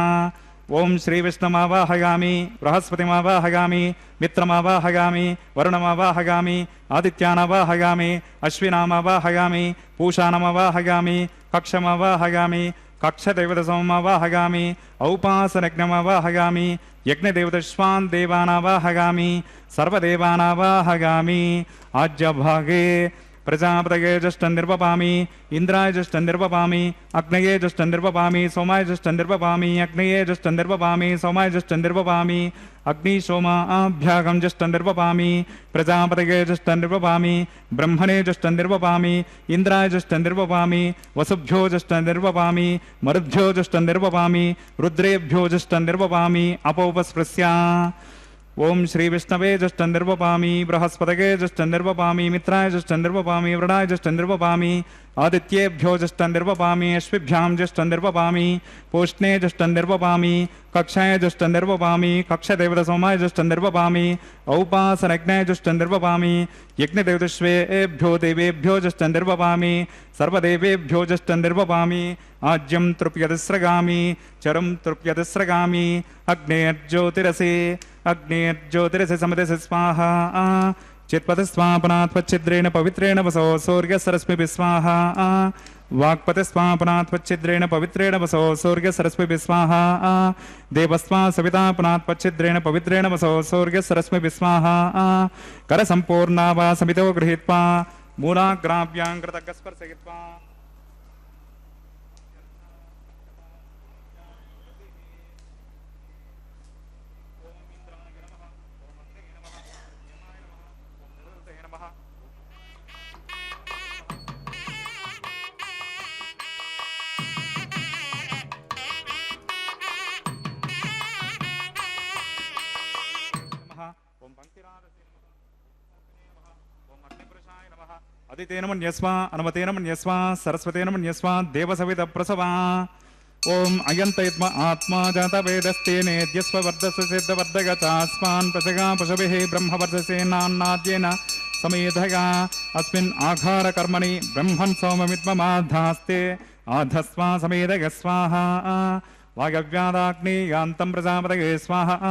ओम श्री विष्णुमावाहयामि बृहस्पतिमावाहयामि मित्रमावाहयामि वरुणमावाहयामि आदित्यानावाहयामि अश्विनामावाहयामि पूषाणमावाहयामि कक्षमावाहयामि कक्षदेवतसोममावाहयामि औपासनज्ञमावाहयामि यज्ञदेवतश्वान् देवानावाहयामि सर्वदेवानावाहयामि आज्यभागे प्रजापतये जुष्टं निर्वपामि इंद्राय जुष्टं निर्वपामि अग्नये जुष्टं निर्वपामि सोमाय जुष्टं निर्वपामि अग्नये जुष्टं निर्वपामि सोमाय जुष्टं निर्वपामि अग्निशोमाभ्यागं जुष्टं निर्वपामि प्रजापतये जुष्टं निर्वपामि ब्रह्मणे जुष्टं निर्वपामि इंद्राय जुष्टं निर्वपामि वसुभ्यो जुष्टं निर्वपामि मरुद्भ्यो जुष्टं निर्वपामि रुद्रेभ्यो जुष्टं निर्वपामि अपोपस्पृश्य ओम श्री विष्णवे जुष्टं निर्वपामि बृहस्पतये जुष्टं निर्वपामि मित्राय जुष्टं निर्वपामि वृणाय जुष्टं निर्वपामि आदित्येभ्यो जुष्टं निर्वपामि अश्विभ्यां जुष्टं निर्वपामि पूष्णे जुष्टं निर्वपामि कक्षाय जुष्टं निर्वपामि कक्षदेवतसोमाय जुष्टं निर्वपामि औपासनज्ञाय जुष्टं निर्वपामि यज्ञदेवतश्वेभ्यो देवेभ्यो जुष्टं निर्वपामि सर्वदेवेभ्यो जुष्टं निर्वपामि आज्यं तृप्यतिस्रगामि चरं तृप्यतिस्रगामि अग्नेर्ज्योतिरसे अग्नेर्ज्योतिरसे समदसे स्वाहा चित्पतिस्वापनात्वच्छिद्रेण पवित्रेण वसो सूर्यसरस्मिभिः स्वाहा वाक्पतिस्वापनात्वच्छिद्रेण पवित्रेण वसो सूर्यसरस्मिभिः स्वाहा देवस्वा सवितापनात्वच्छिद्रेण पवित्रेण वसो सूर्यसरस्मिभिः स्वाहा करसम्पूर्णा वा समितो गृहीत्वा मूलाग्राभ्यां कृतज्ञस्पर्शयित्वा अदितेन मन्यस्व अनुमतेन मन्यस्व सरस्वतेन मन्यस्व देवसवितप्रसवा ओम अयन्तयत्म आत्मा जातवेदस्तेनेद्यस्व वर्धस्य सिद्धवर्धगतास्मान् प्रजगा पशुभिः ब्रह्मवर्धसे नान्नाद्येन समेधया अस्मिन् आघारकर्मणि ब्रह्मन् सोममित्वमाधास्ते आधस्वा समेधय स्वाहा वायव्यादाग्नेयान्तं प्रजापतये स्वाहा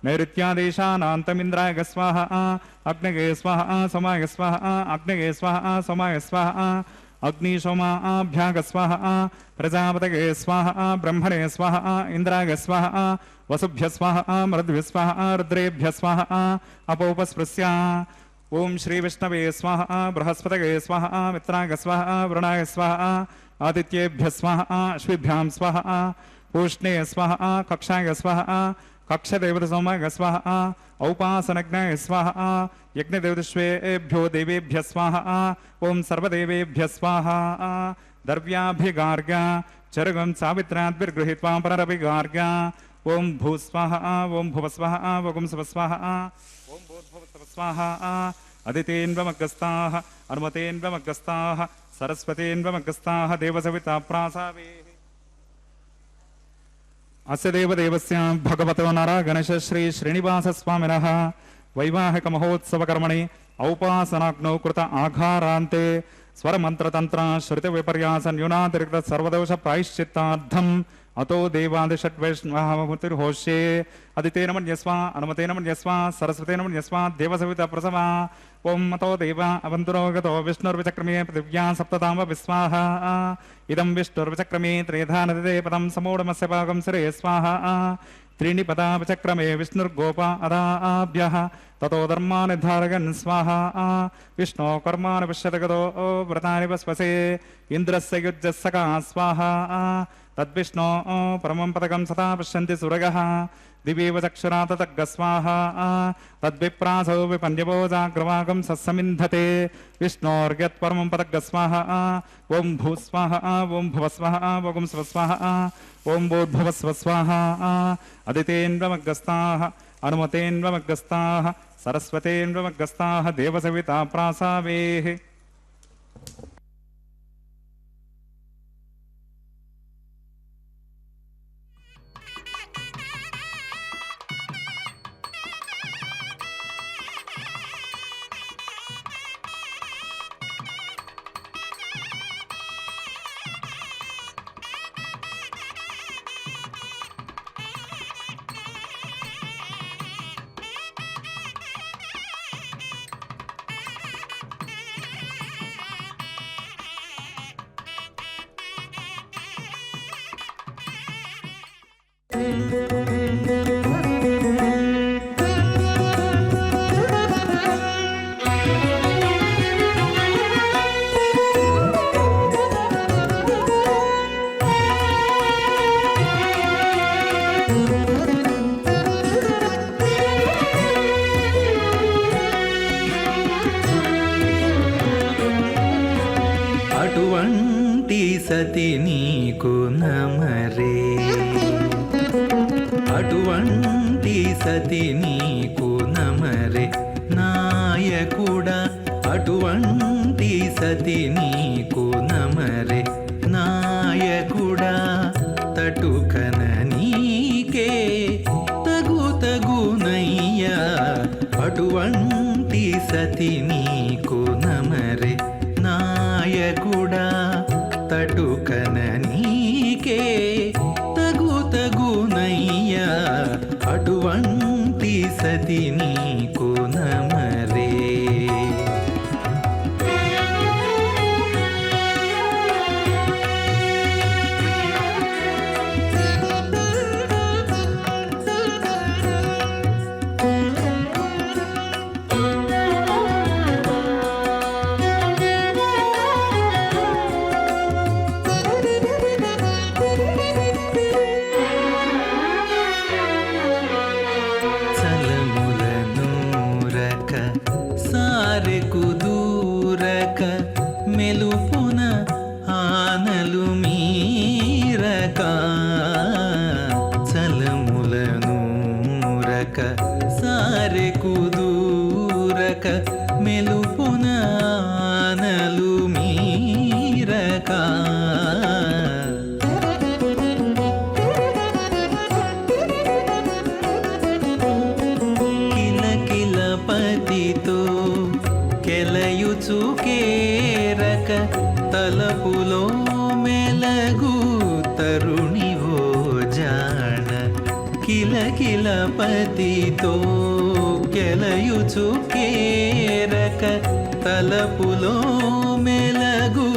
नैऋत्यादेशानान्तमिन्द्राय स्वाहा अग्नये स्वाहा सोमाय स्वाहा अग्नये स्वाहा सोमाय स्वाहा अग्निशोमाभ्याग स्वाहा प्रजापतये स्वाहा ब्रह्मणे स्वाहा इंद्राय स्वाहा वसुभ्य स्वाहा मरुद्भ्य स्वाहा रुद्रेभ्य स्वाहा अपोपस्पृश्य ओम श्री विष्णवे स्वाहा बृहस्पतये स्वाहा मित्राय स्वाहा वरुणाय स्वाहा आदित्येभ्य स्वाहा अश्विभ्यां स्वाहा पूष्णे स्वाहा कक्षाय स्वाहा कक्षदेवता सोमाय स्वाहा औपासनज्ञाय स्वाहा यज्ञदेवतेभ्यो देवेभ्य स्वाहा ओम सर्वदेवेभ्य स्वाहा द्रव्याभिगार्ग्य चरगं सावित्राद्भिर्गृहीत्वा पुनरभिगार्ग्य ओम भूस्वाहा ओम भुवस्वाहा ओम स्वस्वाहा ओम भूर्भुवस्वाहा अदितेन्वमग्रस्ताः अनुमतेन्वमग्रस्ताः सरस्वतेन्वमग्रस्ताः देवसविता प्रासावे अस्य देवदेवस्य भगवतो नारायणगणेश श्री श्रीनिवास स्वामिनः वैवाहिक महोत्सव कर्मणि औपासनाग्नौ कृत आघारान्ते स्वरमन्त्रतन्त्र श्रुति विपर्यास न्यूनातिरिक्त सर्वदोष प्रायश्चित्तार्थम् अतो देवादिषड्वैष्णवमुतिर्होष्ये अदितेन मन्यस्वा अनुमतेन मन्यस्वा सरस्वतेन मन्यस्वा देवसविता प्रसवा ओम मतो देवा अवन्तुरोगतो विष्णुर्विचक्रमे पृथिव्या सप्तताम विस्वाहा इदं विष्णुर्विचक्रमे त्रेधा नदते पदं समूढमस्य पाकं सिरे स्वाहा त्रीणि पदा विचक्रमे विष्णुर्गोपा अदाभ्यः ततो धर्मान् धारयन् स्वाहा विष्णो कर्माणि पश्यतगतो व्रतानि वस्वसे इन्द्रस्य युज्यस्सका स्वाहा तद्विष्णो परमं पदकं सदा पश्यन्ति सुरगः दिवीव चक्षुरा ततग्गस्वाहा तद्विप्रासो विपन्यवो जाग्रवागं सस्समिन्धते विष्णोर्यत्परमं पदग्गस्वाहा ओं भूस्वाहा ओं भुवस्वाहा ओं स्वस्वाहा ओं भूर्भुवस्वस्वाहा अदितेन्वमग्रस्ताः अनुमतेन्वमग्रस्ताः सरस्वतेन्वमग्रस्ताः देवसविता प्रासावेः అటువంటి సతి నీకు నమరే అటువంటి సతి నీకు నమరే నాయకుడా అటువంటి సతి నీకు నమరే నాయకుడా తటుకన నీకే తగునయ్యా అటువంటి సతి నీకు నమరే నాయకుడా తటుకన నీకే తగునయ్యా అటువంటి సతి నీకు నమరే మెలుపున ఆనలు మీరక చలములనూరక సారెకు దూరక మెలుపున ఆనలు మీరక కిలకిల పతితో కెలయుచు కేరక తలపులో మెలగు తరుణివో జాణ కిలకిల పతితో కెలయుచు కేరక తలపులో మెలగు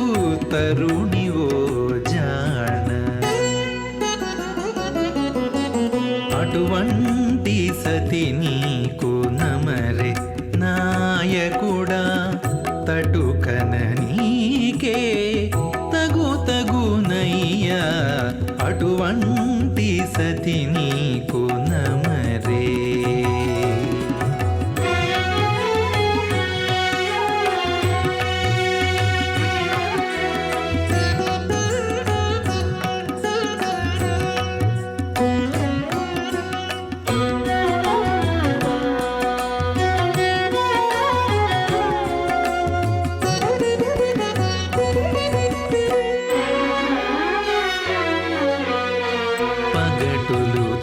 తరుణివో జాణ అటువంటి సతి నీకు నమరే నాయకుడా తటుకన నీకే తగునయ్యా అటువంటి సతి నీకు నమరే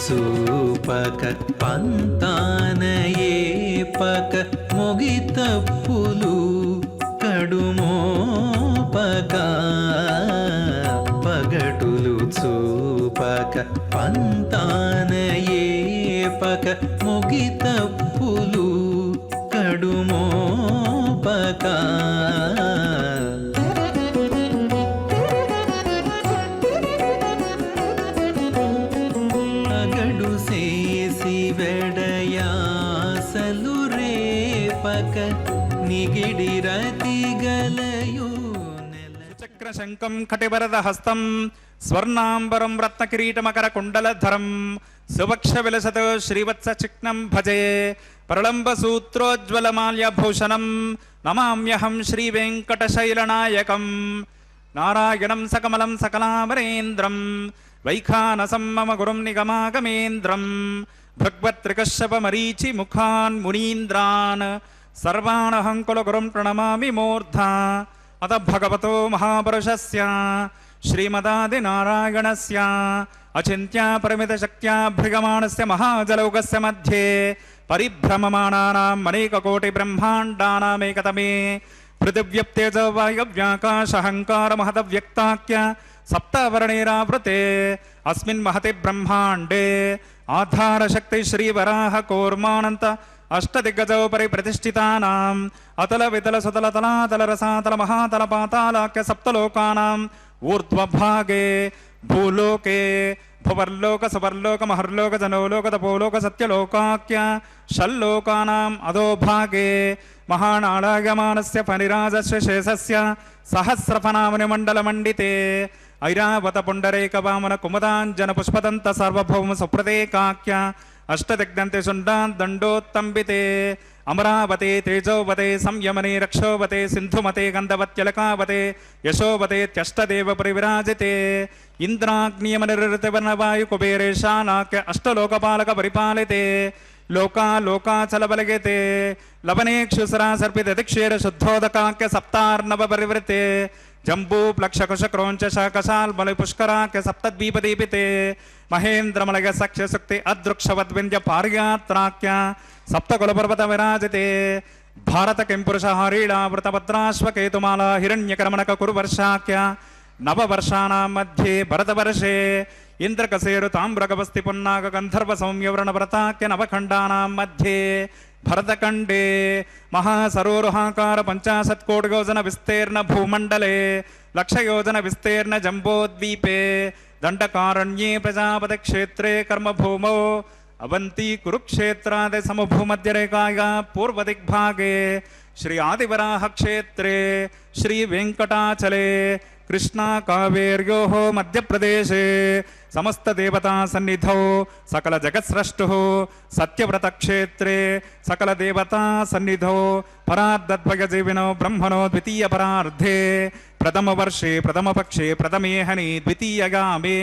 చూపక పంతానయేపక మొగితప్పులు కడుమోపక పగటులు చూపక పంతానయేపక మొగితప్పులు కడుమోపక అగడు చేసి వెడయాసలు రేపక నిగిడి రతి గలయు చక్రశంకం కటివరద హస్తం స్వర్ణాంబరం రత్నకిరీటమకర కుండలధరం సువక్ష విలసతో శ్రీవత్స చిక్నం భజే ప్రళంబ సూత్రోజ్వలమాల్యభూషణం నమామ్యహం శ్రీవేంకటశైలనాయకం నారాయణం సకమలం సకలామరేంద్రం వైఖానసం మమ గురుం నిగమాగమేంద్రం భగవత్రికశ్యపమరీచి ముఖాన్ మునీంద్రాన్ సర్వాణహం కులగురుం ప్రణమామి మూర్ధా అత భగవతో మహాపురుషస్య శ్రీమదాదినారాయణస్య అచింత్యా పరిమితశక్త్యా భృగమాణస్య మహాజలౌకస్య మధ్యే పరిభ్రమమాణానాం అనేకకోటి బ్రహ్మాండానామేకతమే పృథివ్యప్తేజ వాయవ్యాకాశహంకార మహదవ్యక్తాఖ్య సప్తవర్ణేరావృతే అస్మిన్ మహతి బ్రహ్మాండే ఆధారశక్తి శ్రీవరాహ కూర్మానంత అష్టదిగ్గజోపరి ప్రతిష్ఠితానాం అతల వితల సుతల తలాతల రసాతల మహాతల పాతాళాఖ్య సప్తలోకానాం ఊర్ధ్వభాగే భూలోకే భువర్లోక సువర్లోక మహర్లోక జనోలోక తపోలోక సత్యలోకాఖ్య షల్లోకానాం అధోభాగే మహానాళాయమానస్య ఫణిరాజస్య శేషస్య సహస్రఫనామని మండలమండితే ఐరావత పుండరేక వామన కుముదాంజన పుష్పదంత సార్వభౌమ సుప్రదేకాఖ్య అష్టదిగ్ధంతే శుండాన్ దండోత్తంబితే అమరావతే తేజోవతే సంయమనే రక్షోవతే సింధుమతే గంధవత్యలకావతే యశోవతే త్యష్టదేవ పరివిరాజితే ఇంద్రాగ్నియమనిర్తివర్ణవాయు కుబేరేశానాఖ్య అష్టలోకపాలక పరిపాలితే లోకాచలబలగతే లవనేక్షుసరా సర్పిత దిక్షేర శుద్ధోదకాఖ్య సప్తార్ణవ పరివృతే జంబూ ప్లక్షకుశ క్రోంచ శాకశాల్మల పుష్కరాఖ్య సప్తద్వీపదీపితే మహేంద్రమలయ సఖ్య శక్తి అదృక్షవద్వింధ్య పార్యాత్రాఖ్య సప్తకులపర్వత విరాజితే భారత కింపురుష హరీళావృతభద్రాశ్వకేతుమాల హిరణ్యకర్మణక కురువర్షాఖ్య నవవర్షాణం మధ్యే భరతవర్షే ఇంద్రకసేరు తామ్రగవస్తి పున్నాగ గంధర్వ సౌమ్యవ్రణవ్రతాఖ్య నవఖండానాం మధ్యే భరతఖండే మహాసరోరుహాకార 50 కోటియోజన విస్తీర్ణ భూమండలే లక్షయోజన విస్తీర్ణ జంబోద్వీపే దండకారణ్యే ప్రజాపతి క్షేత్రే కర్మభూమౌ అవంతి కురుక్షేత్రాది సమభూమధ్యరేఖాయా పూర్వదిగ్భాగే శ్రీ ఆదివరాహ క్షేత్రే శ్రీ వెంకటాచలే కృష్ణా కావేర్యోః మధ్యప్రదేశే సమస్త దేవతా సన్నిధౌ సకల జగత్స్రష్టు సత్యవ్రత క్షేత్రే సకల దేవతా సన్నిధౌ పరార్ధద్వయజీవినో బ్రహ్మణో ద్వితీయ పరార్ధే ప్రథమ వర్షే ప్రథమ పక్షే ప్రథమేహని ద్వితీయగామే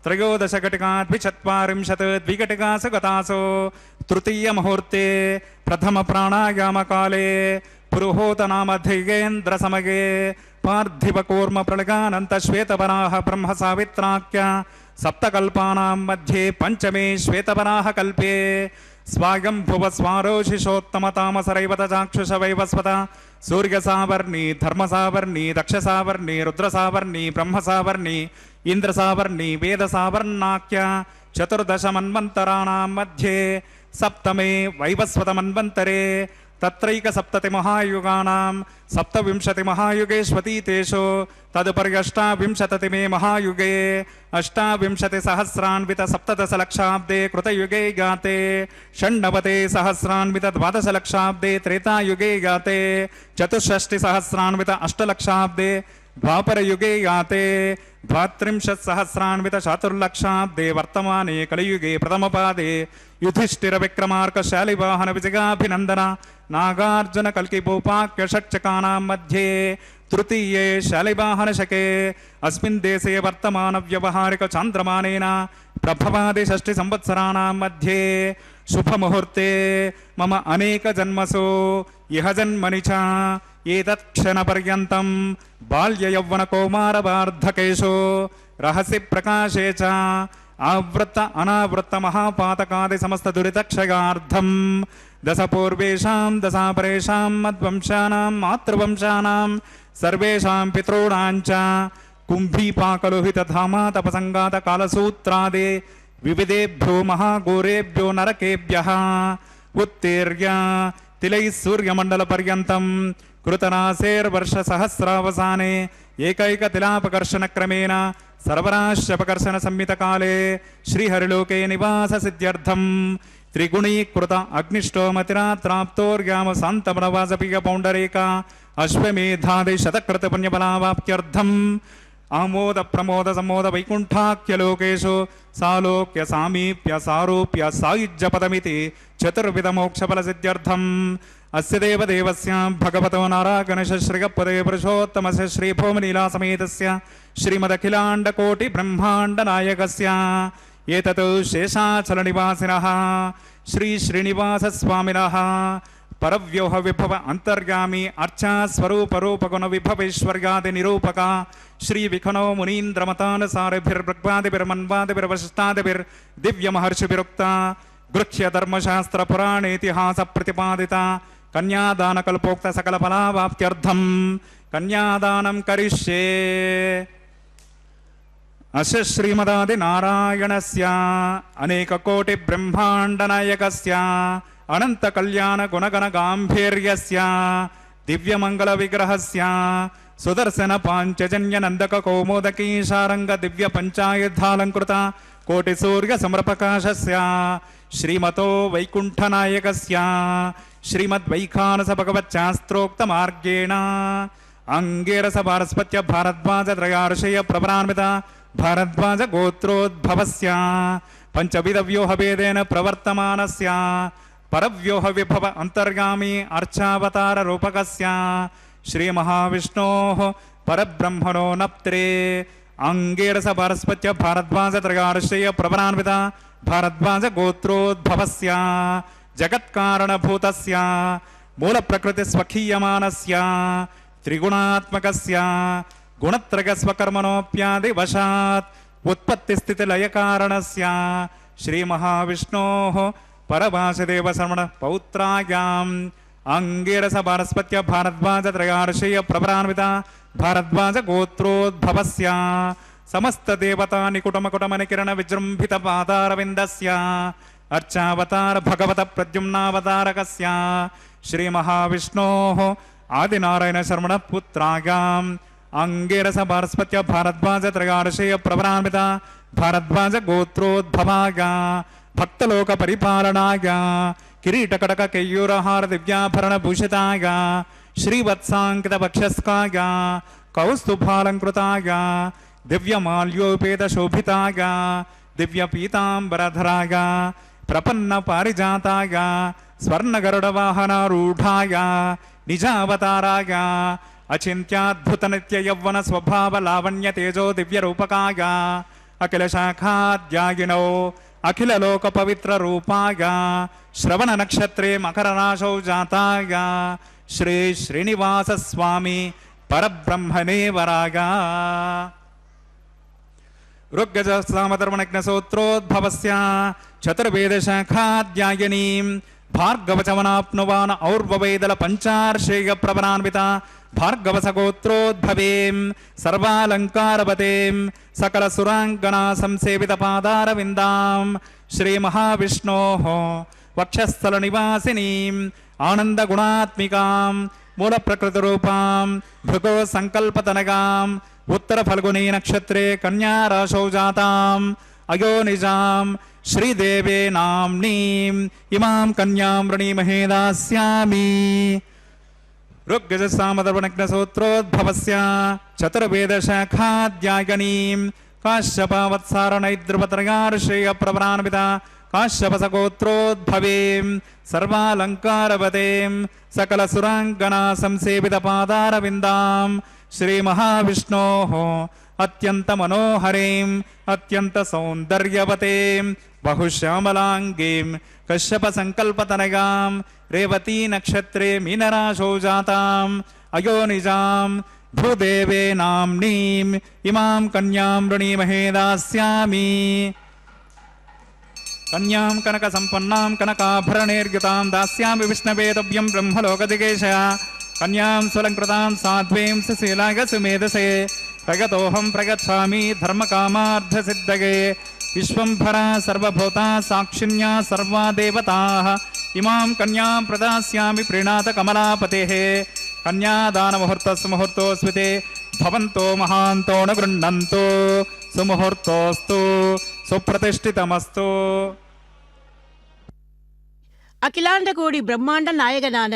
త్రయోదశ ఘటికా 40 ద్విఘటికాసు గతాసు తృతీయ ముహూర్తే ప్రథమ ప్రాణాయామకాలే పురుహూతనామధిగేంద్ర సమగే పార్థివ కూర్మ ప్రళగానంత శ్వేతవరాహ బ్రహ్మ సావిత్రాఖ్య సప్తకల్పానాం మధ్యే పంచమే శ్వేతవరాహ కల్పే స్వాయంభువ స్వారోషిషోత్తమ తామసరైవత చాక్షుష వైవస్వత సూర్యసావర్ణి ధర్మసావర్ణి దక్షసావర్ణి రుద్రసావర్ణి బ్రహ్మసావర్ణి ఇంద్రసావర్ణి వేదసావర్ణాఖ్య చతుర్దశ మన్వంతరాణాం మధ్యే సప్తమే వైవస్వత మన్వంతరే తత్రైక సప్తతి మహాయుగానాం సప్తవింశతి మహాయుగేష్వతీతేషు తదుపరి అష్టావింశతతిమే మహాయుగే అష్టావింశతి సహస్రాన్విత సప్తదశ లక్షాబ్దే కృతయుగే గాతే షణ్ణవతే సహస్రాన్విత ద్వాదశ లక్షాబ్దే త్రేతాయుగే గాతే చతుషష్టి సహస్రాన్విత అష్టలక్షాబ్దే ద్వాపరయుగే గాతే 32 సహస్రాన్విత చాతుర్లక్షాబ్దే వర్తమానే కలియుగే ప్రథమపాదే యుధిష్ఠిర విక్రమార్క శాలివాహన విజయాభినందన నాగార్జున కల్కి భూపాక్య షట్చకానాం మధ్యే తృతీయే శాలివాహన శకే అస్మిన్ దేశే వర్తమాన వ్యవహారిక చాంద్రమానేన ప్రభవాది 6 సంవత్సరాణాం మధ్యే శుభముహూర్తే మమ అనేక జన్మసు ఇహ జన్మని చ ఏతత్క్షణ పర్యంతం బాల్య యౌవన కౌమార వార్ధకేషు రహసి ప్రకాశే చ आवृत्त अनावृत्त महापातकादि समस्त दुरितक्षयार्थं दश पूर्वेषां दशापरेषां मद्वंशानां मातृवंशानां सर्वेषां पितॄणां च कुम्भीपाकलोहितधामा तपसंगात कालसूत्रादे विविधेभ्यो महाघोरेभ्यो नरकेभ्यः उत्तीर्य तिलैः सूर्यमण्डलपर्यन्तं कृतनासेर्वर्षसहस्रावसाने एकैकतिलापकर्षणक्रमेण सर्वराश्यपकर्षणसंहितकाले श्रीहरिलोके निवाससिद्ध्यर्थं त्रिगुणीकृत अग्निष्टोमतिरात्राप्तोर्याम शान्तमनवासपियपौण्डरीका अश्वमेधादिशतकृतपुण्यफलावाप्त्यर्थम् आमोद प्रमोद समोद वैकुण्ठाख्यलोकेषु सालोक्य सामीप्य सारूप्य सायुज्यपदमिति चतुर्विधमोक्षफलसिद्ध्यर्थम् अस्य देवदेवस्य भगवतो नारागणेश श्रीगपदे पुरुषोत्तमस्य श्रीभूमलीलासमेतस्य श्रीमदखिलाण्डकोटिब्रह्माण्डनायकस्य एतत् शेषाचलनिवासिनः श्रीश्रीनिवासस्वामिनः परव्योह विभव अंतर्गामी अर्चा स्वरूप रूपगुण विभवेश्वर्यादि निरूपक श्री विखनो मुनीन्द्रमतानुसारिभिर्भृग्वादिभिर्मन्वादिभिर्वशिष्टादिभिर् दिव्य महर्षिभिरुक्ता गृह्य धर्मशास्त्र पुराण इतिहास प्रतिपादिता कन्यादान कल्पोक्त सकल फलावाप्त्यर्थं कन्यादानं करिष्ये। अस्य श्रीमदादि नारायणस्य अनेक कोटि ब्रह्मांड नायकस्य अनंत कल्याण गुणगण गांभीर्यस्य दिव्य मंगल विग्रहस्य सुदर्शन पांचजन्य नंदक कौमोदकी शारंग दिव्य पंचायुधालंकृत कोटि सूर्य समप्रकाशस्य श्रीमतो वैकुंठ नायकस्य श्रीमद्वैखानस भगवच्चास्त्रोक्त मार्गेण अंगेरस भारस्पत्य भारद्वाज त्रयार्षय प्रवरान्वित भारद्वाज गोत्रोद्भवस्य पंचविध व्यूह भेदेन प्रवर्तमानस्य परव्योह विभव अंतर्गामी अर्चावतार रूपकस्य श्री महाविष्णोः परब्रह्मणो नप्त्रे अंगेरस भारस्पत्य भारद्वाज त्रयार्षय प्रवरान्वित भारद्वाज गोत्रोद्भवस्य जगत्कारणभूतस्य मूल प्रकृति स्वखीयमानस्य त्रिगुणात्मकस्य गुणत्रय स्वकर्मणोप्यादि वशात् उत्पत्ति स्थिति लय कारणस्य श्री महाविष्णोः परभाषदेव श्रवण पौत्रायाम् अंगेरस भारस्पत्य भारद्वाज त्रयार्षय प्रवरान्वित भारद्वाज गोत्रोद्भवस्य समस्त देवता निकुटमकुटम निकिरण विजृंभित पादारविन्दस्य अर्चावतार भगवत प्रद्युम्नावतारकस्य श्री महाविष्णोः आदिनारायण शर्मण पुत्रायाम् अंगेरस भारस्पत्य भारद्वाज त्रयार्षय प्रवरान्वित भारद्वाज गोत्रोद्भवाय भक्तलोक परिपालनाय किरीटकटक केयूरहार दिव्याभरण भूषिताय श्रीवत्सांकित वक्षस्काय कौस्तुभालंकृताय दिव्यमाल्योपेत शोभिताय दिव्य पीतांबरधराय प्रपन्न पारिजाताय स्वर्ण गरुड़ वाहनारूढ़ाय निजावताराय अचिंत्याद्भुत नित्य यौवन स्वभाव लावण्य तेजो दिव्य रूपकाय अखिल शाखाद्यागिनो अखिल लोक पवित्र रूपाय श्रवण नक्षत्रे मकर राशौ जाताय श्री श्रीनिवास स्वामी परब्रह्मणे वराय ऋग्यज सामधर्मणज्ञसूत्रोद्भवस्य चतुर्वेद शाखाध्यायनीं भार्गवचवनाप्नुवान् और्ववेदल पंचार्षेय प्रवरान्विता भार्गवसगोत्रोद्भवें सर्वालंकारवतें सकल सुरांगना संसेवित पादारविन्दां श्री महाविष्णोः वक्षस्थल निवासिनीं आनंद गुणात्मिकां मूल प्रकृति रूपां भृगो संकल्पतनगां उत्तर फल्गुनी नक्षत्रे कन्या राशौ जातां अयोनिजां श्रीदेवे नाम्नीं इमां कन्यां वृणीमहे दास्यामि। ऋग्यज सामधर्मणज्ञसूत्रोद्भवस्य चतुर्वेद शाखाध्यायनीं काश्यपावत्सारणैर्ध्रुवत्रयार्षेय प्रवरान्विता काश्यपसगोत्रोद्भवें सर्वालंकारवतें सकल सुरांगना संसेवित पादारविन्दां श्री महाविष्णोः अत्यंत मनोहरीं अत्यंत सौंदर्यवतीं बहुश्यामलांगीं कश्यप संकल्पतनगां रेवती नक्षत्रे मीनराशौ जातां अयोनिजां भूदेवे नाम्नीं इमां कन्यां वृणीमहे दास्यामि। कन्यां कनकसम्पन्नां कनकाभरणैर्युतां दास्यामि विष्णवेदव्यं ब्रह्मलोकदिगेशया कन्यां सुलङ्कृतां साध्वीं सुशीलाय सुमेधसे प्रगतोऽहं प्रगच्छामि धर्मकामार्थसिद्धये विश्वम्भरा सर्वभूता साक्षिण्या सर्वा देवताः इमां कन्यां प्रदास्यामि प्रीणात कमलापतेः कन्यादानमुहूर्तस्य मुहूर्तोऽस्मिते भवन्तो महान्तो न गृह्णन्तु सुमुहूर्तोऽस्तु सुप्रतिष्ठितमस्तु. அகிலாண்ட கோடி பிரம்மாண்ட நாயகனான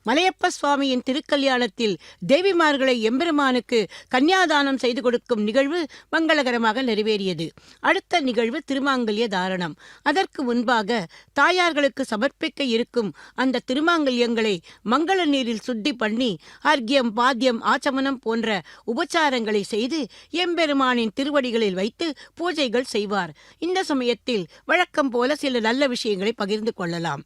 மலையப்ப சுவாமியின் திருக்கல்யாணத்தில் தேவிமார்களை எம்பெருமானுக்கு கன்னியாதானம் செய்து கொடுக்கும் நிகழ்வு மங்களகரமாக நிறைவேறியது. அடுத்த நிகழ்வு திருமாங்கல்ய தாரணம். அதற்கு முன்பாக தாயார்களுக்கு சமர்ப்பிக்க இருக்கும் அந்த திருமாங்கல்யங்களை மங்கள நீரில் சுத்தி பண்ணி அர்க்கியம் பாத்தியம் ஆச்சமனம் போன்ற உபச்சாரங்களை செய்து எம்பெருமானின் திருவடிகளில் வைத்து பூஜைகள் செய்வார். இந்த சமயத்தில் வழக்கம் போல சில நல்ல விஷயங்களை பகிர்ந்து கொள்ளலாம்.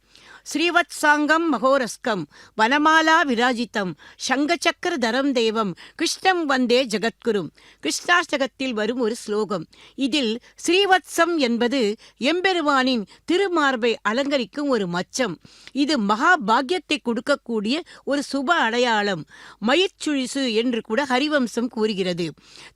ஸ்ரீவத்சாங்கம் மகோரஸ்கம் வனமாலா விராஜிதம் சங்கச்சக்கர தரம் தேவம் கிருஷ்ணம் வந்தே ஜகத்குரும். கிருஷ்ணாஷ்டகத்தில் வரும் ஒரு ஸ்லோகம். இதில் ஸ்ரீவத்சம் என்பது எம்பெருமானின் திருமார்பை அலங்கரிக்கும் ஒரு மச்சம். இது மகா பாக்கியத்தை கொடுக்கக்கூடிய ஒரு சுப அடையாளம். மயிர்ச்சுழிசு என்று கூட ஹரிவம்சம் கூறுகிறது.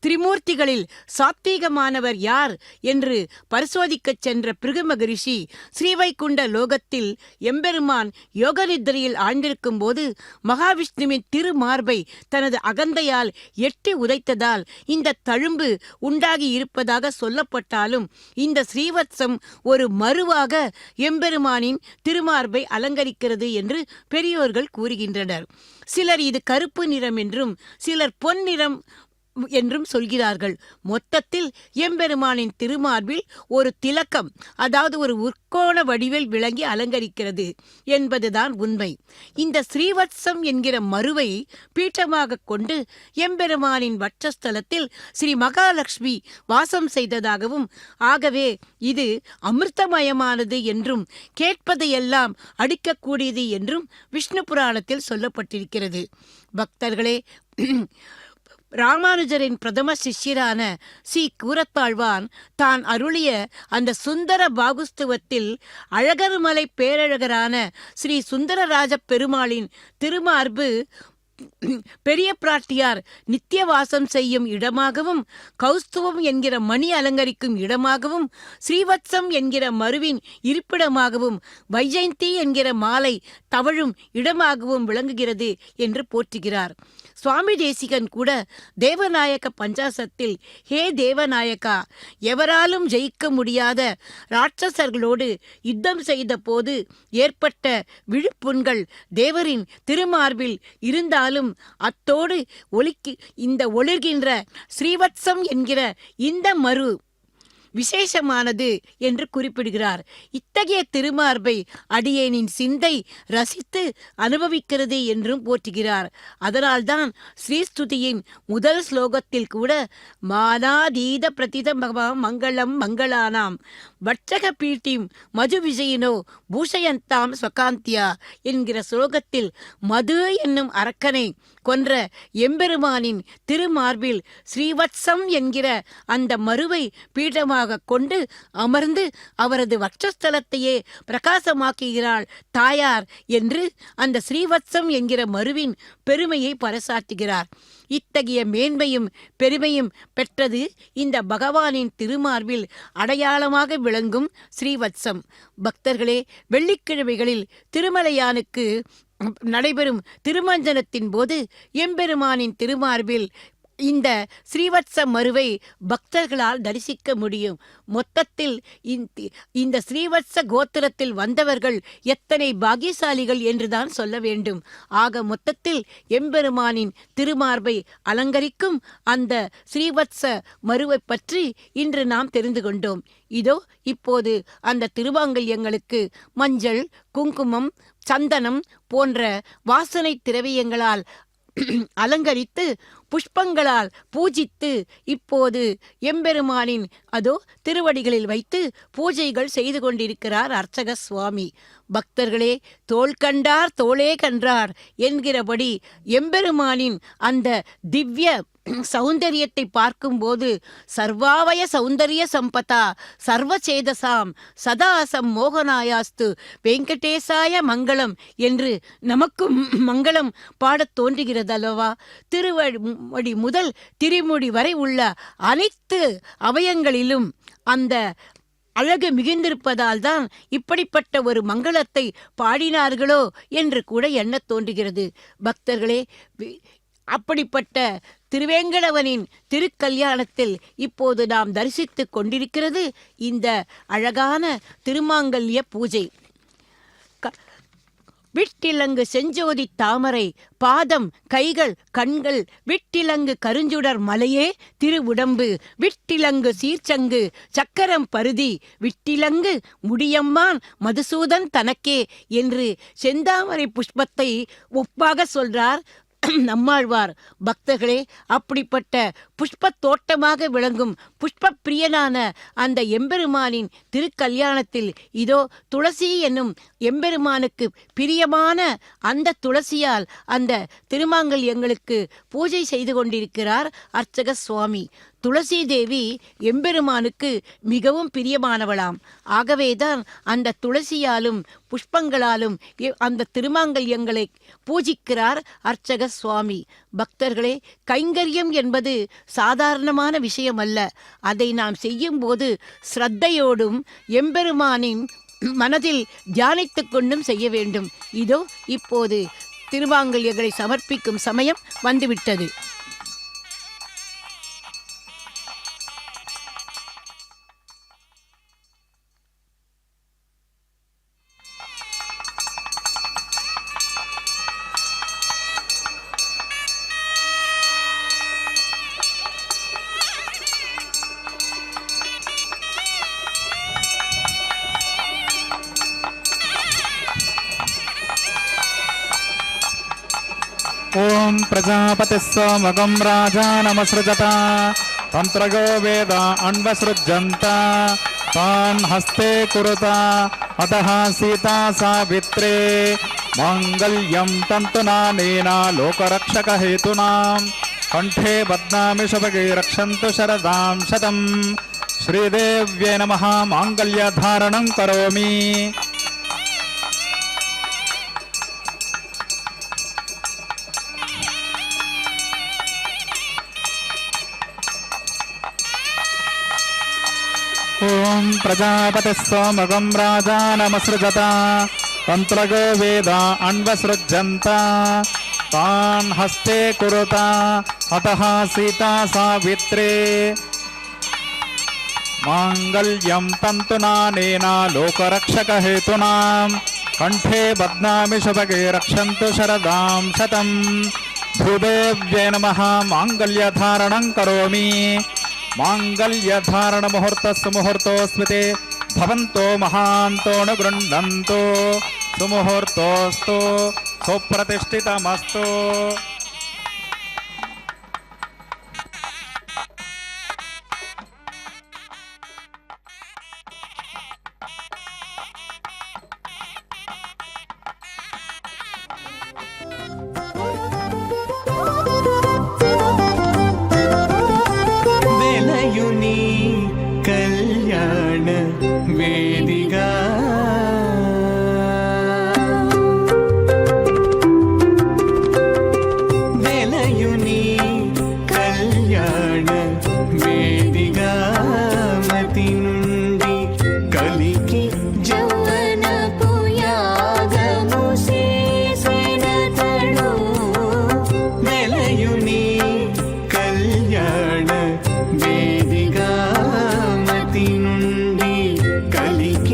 திரிமூர்த்திகளில் சாத்வீகமானவர் யார் என்று பரிசோதிக்கச் சென்ற பிருகு மகரிஷி ஸ்ரீவைகுண்ட லோகத்தில் எம்பெருமான் யோக நித்திரையில் ஆழ்ந்திருக்கும் போது மகாவிஷ்ணுவின் திருமார்பை தனது அகந்தையால் எட்டி உதைத்ததால் இந்த தழும்பு உண்டாகி இருப்பதாக சொல்லப்பட்டாலும் இந்த ஸ்ரீவத்சம் ஒரு மருவாக எம்பெருமானின் திருமார்பை அலங்கரிக்கிறது என்று பெரியோர்கள் கூறுகின்றனர். சிலர் இது கருப்பு நிறம் என்றும் சிலர் பொன் நிறம் என்றும் சொல்கிறார்கள். மொத்தத்தில் எம்பெருமானின் திருமார்பில் ஒரு திலக்கம், அதாவது ஒரு உட்கோண வடிவில் விளங்கி அலங்கரிக்கிறது என்பதுதான் உண்மை. இந்த ஸ்ரீவத்சம் என்கிற மருவை பீட்டமாக கொண்டு எம்பெருமானின் வட்சஸ்தலத்தில் ஸ்ரீ மகாலட்சுமி வாசம் செய்ததாகவும், ஆகவே இது அமிர்தமயமானது என்றும் கேட்பதையெல்லாம் அடிக்கக்கூடியது என்றும் விஷ்ணு புராணத்தில் சொல்லப்பட்டிருக்கிறது. பக்தர்களே, ராமானுஜரின் பிரதம சிஷ்யரான சி கூரத்தாழ்வான் தான் அருளிய அந்த சுந்தர பாகுஸ்துவத்தில் அழகர்மலை பேரழகரான ஸ்ரீ சுந்தரராஜ பெருமாளின் திருமார்பு பெரிய பிராட்டியார் நித்திய வாசம் செய்யும் இடமாகவும், கௌஸ்துவம் என்கிற மணி அலங்கரிக்கும் இடமாகவும், ஸ்ரீவத்சம் என்கிற மருவின் இருப்பிடமாகவும், வைஜெயந்தி என்கிற மாலை தவழும் இடமாகவும் விளங்குகிறது என்று போற்றுகிறார். சுவாமி தேசிகன் கூட தேவநாயக பஞ்சாசத்தில், ஹே தேவநாயகா, எவராலும் ஜெயிக்க முடியாத ராட்சசர்களோடு யுத்தம் செய்த போது ஏற்பட்ட விழுப்புண்கள் தேவரின் திருமார்பில் இருந்தாலும் அத்தோடு இந்த ஒளிர்கின்ற ஸ்ரீவத்சம் என்கிற இந்த மரு விசேஷமானது என்று குறிப்பிடுகிறார். இத்தகைய திருமார்பை அடியேனின் சிந்தை ரசித்து அனுபவிக்கிறது என்றும் போற்றுகிறார். அதனால்தான் ஸ்ரீஸ்துதியின் முதல் ஸ்லோகத்தில் கூட மானாதீத பிரதித மங்களம் மங்களானாம் வட்சக பீட்டிம் மது விஜயினோ பூஷயந்தாம் ஸ்வகாந்தியா என்கிற ஸ்லோகத்தில் மது என்னும் அரக்கனை கொன்ற எம்பெருமானின் திருமார்பில் ஸ்ரீவத்சம் என்கிற அந்த மருவை பீடமாக கொண்டு அமர்ந்து அவரது வட்சஸ்தலத்தையே பிரகாசமாக்குகிறாள் தாயார் என்று அந்த ஸ்ரீவத்சம் என்கிற மருவின் பெருமையை பறைசாற்றுகிறார். இத்தகைய மேன்மையும் பெருமையும் பெற்றது இந்த பகவானின் திருமார்பில் அடையாளமாக விளங்கும் ஸ்ரீவத்சம். பக்தர்களே, வெள்ளிக்கிழமைகளில் திருமலையானுக்கு நடைபெறும் திருமஞ்சனத்தின் போது எம்பெருமானின் திருமார்பில் இந்த ஸ்ரீவத்ச மருவை பக்தர்களால் தரிசிக்க முடியும். மொத்தத்தில் இந்த ஸ்ரீவத்ச கோத்திரத்தில் வந்தவர்கள் எத்தனை பாக்கியசாலிகள் என்றுதான் சொல்ல வேண்டும். ஆக மொத்தத்தில் எம்பெருமானின் திருமார்பை அலங்கரிக்கும் அந்த ஸ்ரீவத்ச மருவை பற்றி இன்று நாம் தெரிந்து கொண்டோம். இதோ இப்போது அந்த திருமாங்கல்யங்களுக்கு மஞ்சள், குங்குமம், சந்தனம் போன்ற வாசனை திரவியங்களால் அலங்கரித்து புஷ்பங்களால் பூஜித்து இப்போது எம்பெருமானின் அதோ திருவடிகளில் வைத்து பூஜைகள் செய்து கொண்டிருக்கிறார் அர்ச்சக சுவாமி. பக்தர்களே, தோள் கண்டார் தோளே கன்றார் என்கிறபடி எம்பெருமானின் அந்த திவ்ய சௌந்தரியத்தை பார்க்கும்போது சர்வாவய சௌந்தரிய சம்பதா சர்வசேதசாம் சதாசம் மோகனாயாஸ்து வெங்கடேசாய மங்களம் என்று நமக்கும் மங்களம் பாடத் தோன்றுகிறதல்லவா? திருவடி முதல் திருமுடி வரை உள்ள அனைத்து அவயங்களிலும் அந்த அழகு மிகுந்திருப்பதால் தான் இப்படிப்பட்ட ஒரு மங்களத்தை பாடினார்களோ என்று கூட எண்ணத் தோன்றுகிறது. பக்தர்களே, அப்படிப்பட்ட திருவேங்கடவனின் திருக்கல்யாணத்தில் இப்போது நாம் தரிசித்துக் கொண்டிருக்கிறது இந்த அழகான திருமாங்கல்ய பூஜை. விட்டிலங்கு செஞ்சோதி தாமரை பாதம் கைகள் கண்கள் விட்டிலங்கு கருஞ்சுடர் மலையே திருவுடம்பு விட்டிலங்கு சீர்ச்சங்கு சக்கரம் பருதி விட்டிலங்கு முடியம்மான் மதுசூதன் தனக்கே என்று செந்தாமரை புஷ்பத்தை ஒப்பாக சொல்றார் நம்மாழ்வார். பக்தர்களே, அப்படிப்பட்ட புஷ்ப தோட்டமாக விளங்கும் புஷ்ப பிரியனான அந்த எம்பெருமானின் திருக்கல்யாணத்தில் இதோ துளசி என்னும் எம்பெருமானுக்கு பிரியமான அந்த துளசியால் அந்த திருமாங்கல்யங்களுக்கு பூஜை செய்து கொண்டிருக்கிறார் அர்ச்சக சுவாமி. துளசி தேவி எம்பெருமானுக்கு மிகவும் பிரியமானவளாம். ஆகவேதான் அந்த துளசியாலும் புஷ்பங்களாலும் அந்த திருமாங்கல்யங்களை பூஜிக்கிறார் அர்ச்சக சுவாமி. பக்தர்களே, கைங்கரியம் என்பது சாதாரணமான விஷயம் அல்ல. அதை நாம் செய்யும்போது ஸ்ரத்தையோடும் எம்பெருமானின் மனதில் தியானித்துக் கொண்டும் செய்ய வேண்டும். இதோ இப்போது திருமாங்கல்யங்களை சமர்ப்பிக்கும் சமயம் வந்துவிட்டது. ओम प्रजापति सोमगं राजानमसृजत तंत्रगो वेद अन्वसृजन्त तान् हस्ते कुरुता अतः सीता सावित्रे मांगल्यं तन्तुनानेना लोकरक्षकहेतूनां कंठे बध्नामि शुभगे रक्षन्तु शरदां शतम् श्रीदेव्यै नमः मांगल्यधारणं करोमि। ओम प्रजापति सोमगं राजानमसृजत तंत्रगो वेद अन्वसृजन्त तान् हस्ते कुरुता अतः सीता सावित्रे मांगल्यं तन्तुनानेना लोकरक्षकहेतूनां कंठे बध्नामि शुभगे रक्षन्तु शरदां शतम् भूदेव्यै नमः मांगल्यधारणं करोमि। मांगल्यधारण मुहूर्तस्य मुहूर्तोऽस्मिते भवन्तो महान्तो न गृह्णन्तु सुमुहूर्तोऽस्तु सुप्रतिष्ठितमस्तु। कल्याण वेदिका वेलयुनी कल्याण वेदिका मति नुंडी कलिकी जवना पुयागमु सेसेनतडु वेलयुनी कल्याण वेदिका कलिकी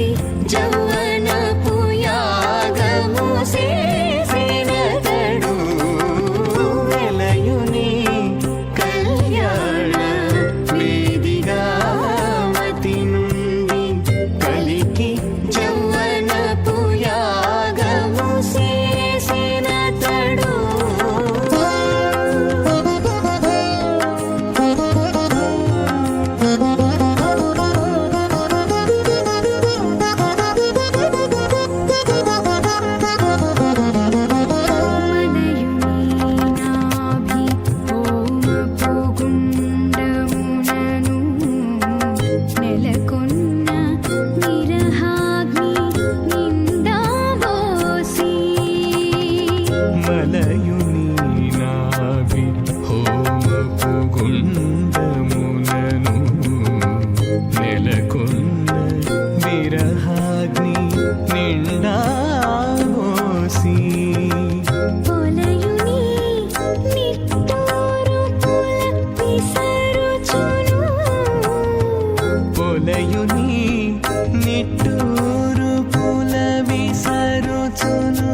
నిట్టూరు పుల విసరుచును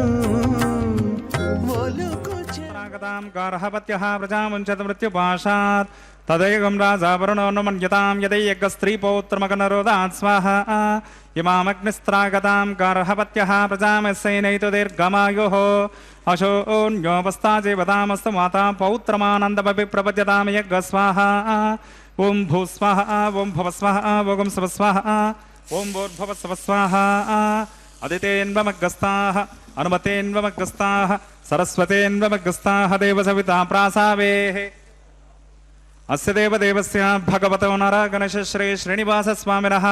ఒలుకు నాగతాం గార్హపత్యః ప్రజాముంచత మృత్యుపాశాత్ తదేకం రాజావరుణో న మన్యతాం యదైక స్త్రీపౌత్రమగనరోదాత్ స్వాహా ఇమామగ్నిస్త్రాగతాం గార్హపత్యః ప్రజామస్సైనైతు దీర్ఘమాయుః అశోన్యోపస్తాజీవతామస్తు మాతా పౌత్రమానందమపి ప్రపద్యతాం యజ్ఞ స్వాహా ఓం భూస్వాహ ఓం భవస్వాహ ఓం శవస్వాహ ఓం భూర్భవస్వస్వాహ అదితేన్వమగ్గస్తాః అనుమతేన్వమగ్గస్తాః సరస్వతేన్వమగ్గస్తాః దేవసవితా ప్రాసావేః అస్య దేవదేవస్య భగవతో నరగణేశ శ్రీ శ్రీనివాస స్వామినః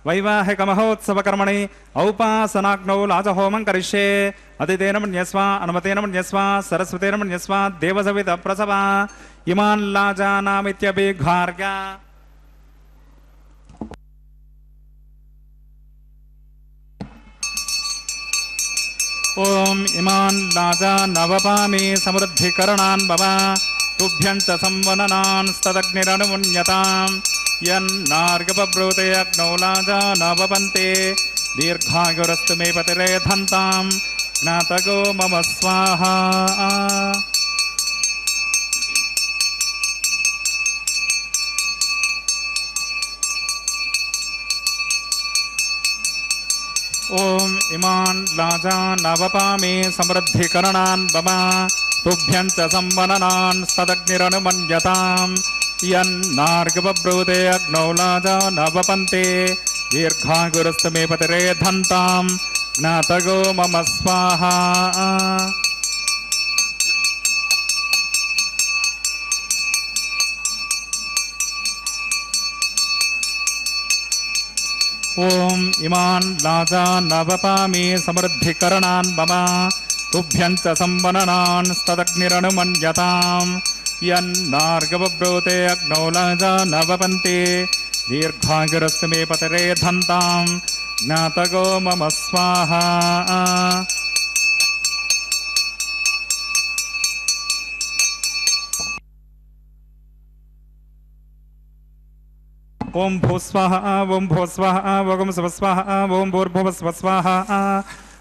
వైవాహిక మహోత్సవకర్మణి ఔపాసనాగ్నౌ లాజహోమం కరిష్యే అదితేన మన్యస్వ అనుమతేన మన్యస్వ సరస్వతేన మన్యస్వ దేవసవిత ప్రసవ ఇమాన్ లాజానామిత్యభిఘార్య ఓం ఇమాన్ లాజానవపామి సమృద్ధికరణాన్ భవ తుభ్యం చ సంవననాన్ స్తదగ్నిరనుమున్యతాం యన్నార్గపబ్రూతే అగ్నౌ లాజానవపంతే దీర్ఘాయురస్తు మే పతిరేధంతాం జ్ఞాతగో మమ స్వాహా ఓం ఇమాన్ లాజానవపామి సమృద్ధికరణాన్ భవ తుభ్యం చ సంవననాన్ స్తదగ్నిరనుమన్యతాం యన్నార్గపబ్రూతే అగ్నౌ లాజానవపంతే దీర్ఘాయురస్తు మే పతిరేధంతాం జ్ఞాతగో మమ స్వాహా ఓం ఇమాన్ లాజానవపామి సమృద్ధికరణాన్ మమ తుభ్యం చ సంవననాన్ స్తదగ్నిరనుమన్యతాం యన్నార్గపబ్రూతే అగ్నౌ లాజానవపంతే దీర్ఘాయురస్తు మే పతిరేధంతాం జ్ఞాతగో మమ స్వాహా ఓం భూస్వాహ ఓం భూస్వాహ ఓం శవస్వాహ ఓం భూర్భువస్వస్వాహ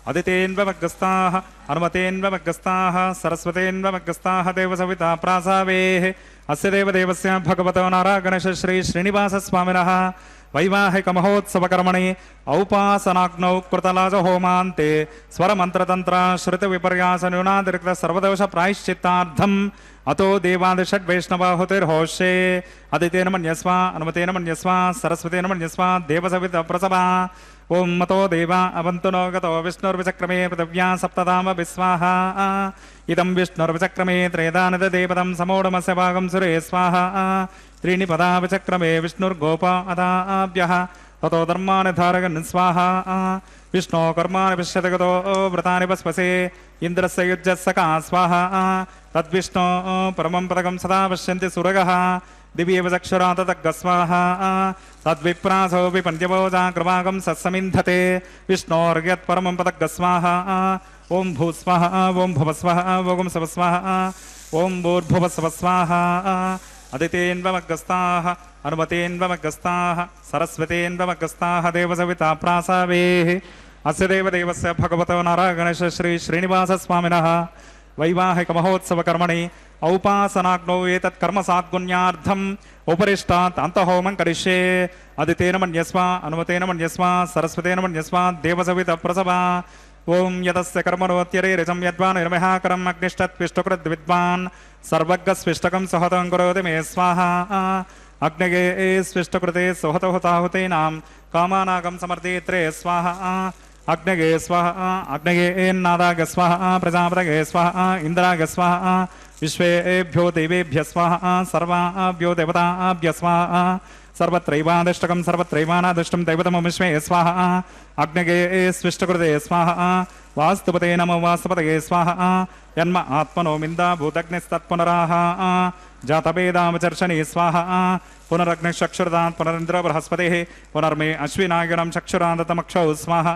అదితేన్వమగ్గస్తాః అనుమతేన్వమగ్గస్తాః సరస్వతేన్వమగ్గస్తాః దేవసవితా ప్రాసావేః అస్య దేవదేవస్య భగవతో నారాగణేశ శ్రీ శ్రీనివాస స్వామినః వైవాహిక మహోత్సవకర్మణి ఔపాసనాగ్నౌ కృతలాజహోమాంతే స్వరమంత్రతంత్ర శృతి విపర్యాస న్యూనాతిరిక్త సర్వదోష ప్రాయశ్చిత్తార్థం అతో దేవాదిషడ్వైష్ణవాహుతిర్హోష్యే అదితేన మన్యస్వ అనుమతేన మన్యస్వ సరస్వతేన మన్యస్వ దేవసవిత ప్రసవ ఓం మతో దేవా అవంతు నో గతో విష్ణుర్విచక్రమే పృథివ్యా సప్తధామ విస్వాహ ఇదం విష్ణుర్విచక్రమే త్రేదానిద దేవతం సమోఢమస్య భాగం సురే స్వాహ త్రీణి పదా విచక్రమే విష్ణుర్గోపా అదాభ్యః తతో ధర్మాని ధారగన్ స్వాహ విష్ణో కర్మాని పశ్యతి గతో వ్రతాని పస్పసే ఇంద్రస్య యుజ్యస్సకా స్వాహ తద్విష్ణో పరమం పదకం సదా పశ్యంతి సురగః దివ్యేవ చక్షురాతదగ్గ స్వాహ తద్విప్రాసో విపంద్యవోజా కృపాకం సత్సమింధతే విష్ణోర్యత్పరమం పదగ్గ స్వాహ ఓం భూస్వాహ ఓం భవస్వాహ ఓం శవస్వాహ ఓం భూర్భువస్వస్వాహ అదితేన్వమగ్గస్తాః అనుమతేన్వమగ్గస్తాః సరస్వతేన్వమగ్గస్తాః దేవసవితా ప్రాసావేః అస్య దేవదేవస్య భగవతో నారాగణేశ శ్రీ శ్రీనివాస స్వామినః వైవాహిక మహోత్సవ కర్మణి ఔపాసనాగ్నౌ ఏతత్ కర్మ సాద్గుణ్యార్థం ఉపరిష్టాత్ అంతహోమం కరిష్యే అదితేన మన్యస్వ అనుమతేన మన్యస్వ సరస్వతేన మన్యస్వ దేవసవిత ప్రసవ ఓం యతస్య కర్మణోత్యరేరిజం యద్వాన్ నిర్మహాకరం అగ్నిష్టత్విష్టకృద్ విద్వాన్ సర్వజ్ఞస్విష్టకం సుహతం కరోతి మే స్వాహ అగ్నగే స్విష్టకృతే సుహతహుతాహుతీనాం కామానాగం సమర్థయిత్రే స్వాహ అగ్నగే స్వాహ అగ్నగేన్నాదాగ స్వాహ ప్రజాపతగే స్వాహ ఇంద్రాగ స్వాహ విశ్వేభ్యో దేవేభ్య స్వాహ సర్వాభ్యో దేవతాభ్య స్వాహ సర్వత్రైవాదిష్టకం సర్వత్రైవానాదిష్టం దైవతమం విశ్వే స్వాహ అగ్నగే స్విష్టకృతే స్వాహ వాస్తుపతే నమో వాస్తుపతగే స్వాహ యన్మ ఆత్మనో మిందా భూతగ్నిస్తత్పునరాహ జాతభేదామచర్షణి స్వాహ పునరగ్నిచక్షురదాన్ పునరింద్ర బృహస్పతి పునర్మే అశ్వినాగిరం చక్షురాదతమక్షౌ స్వాహ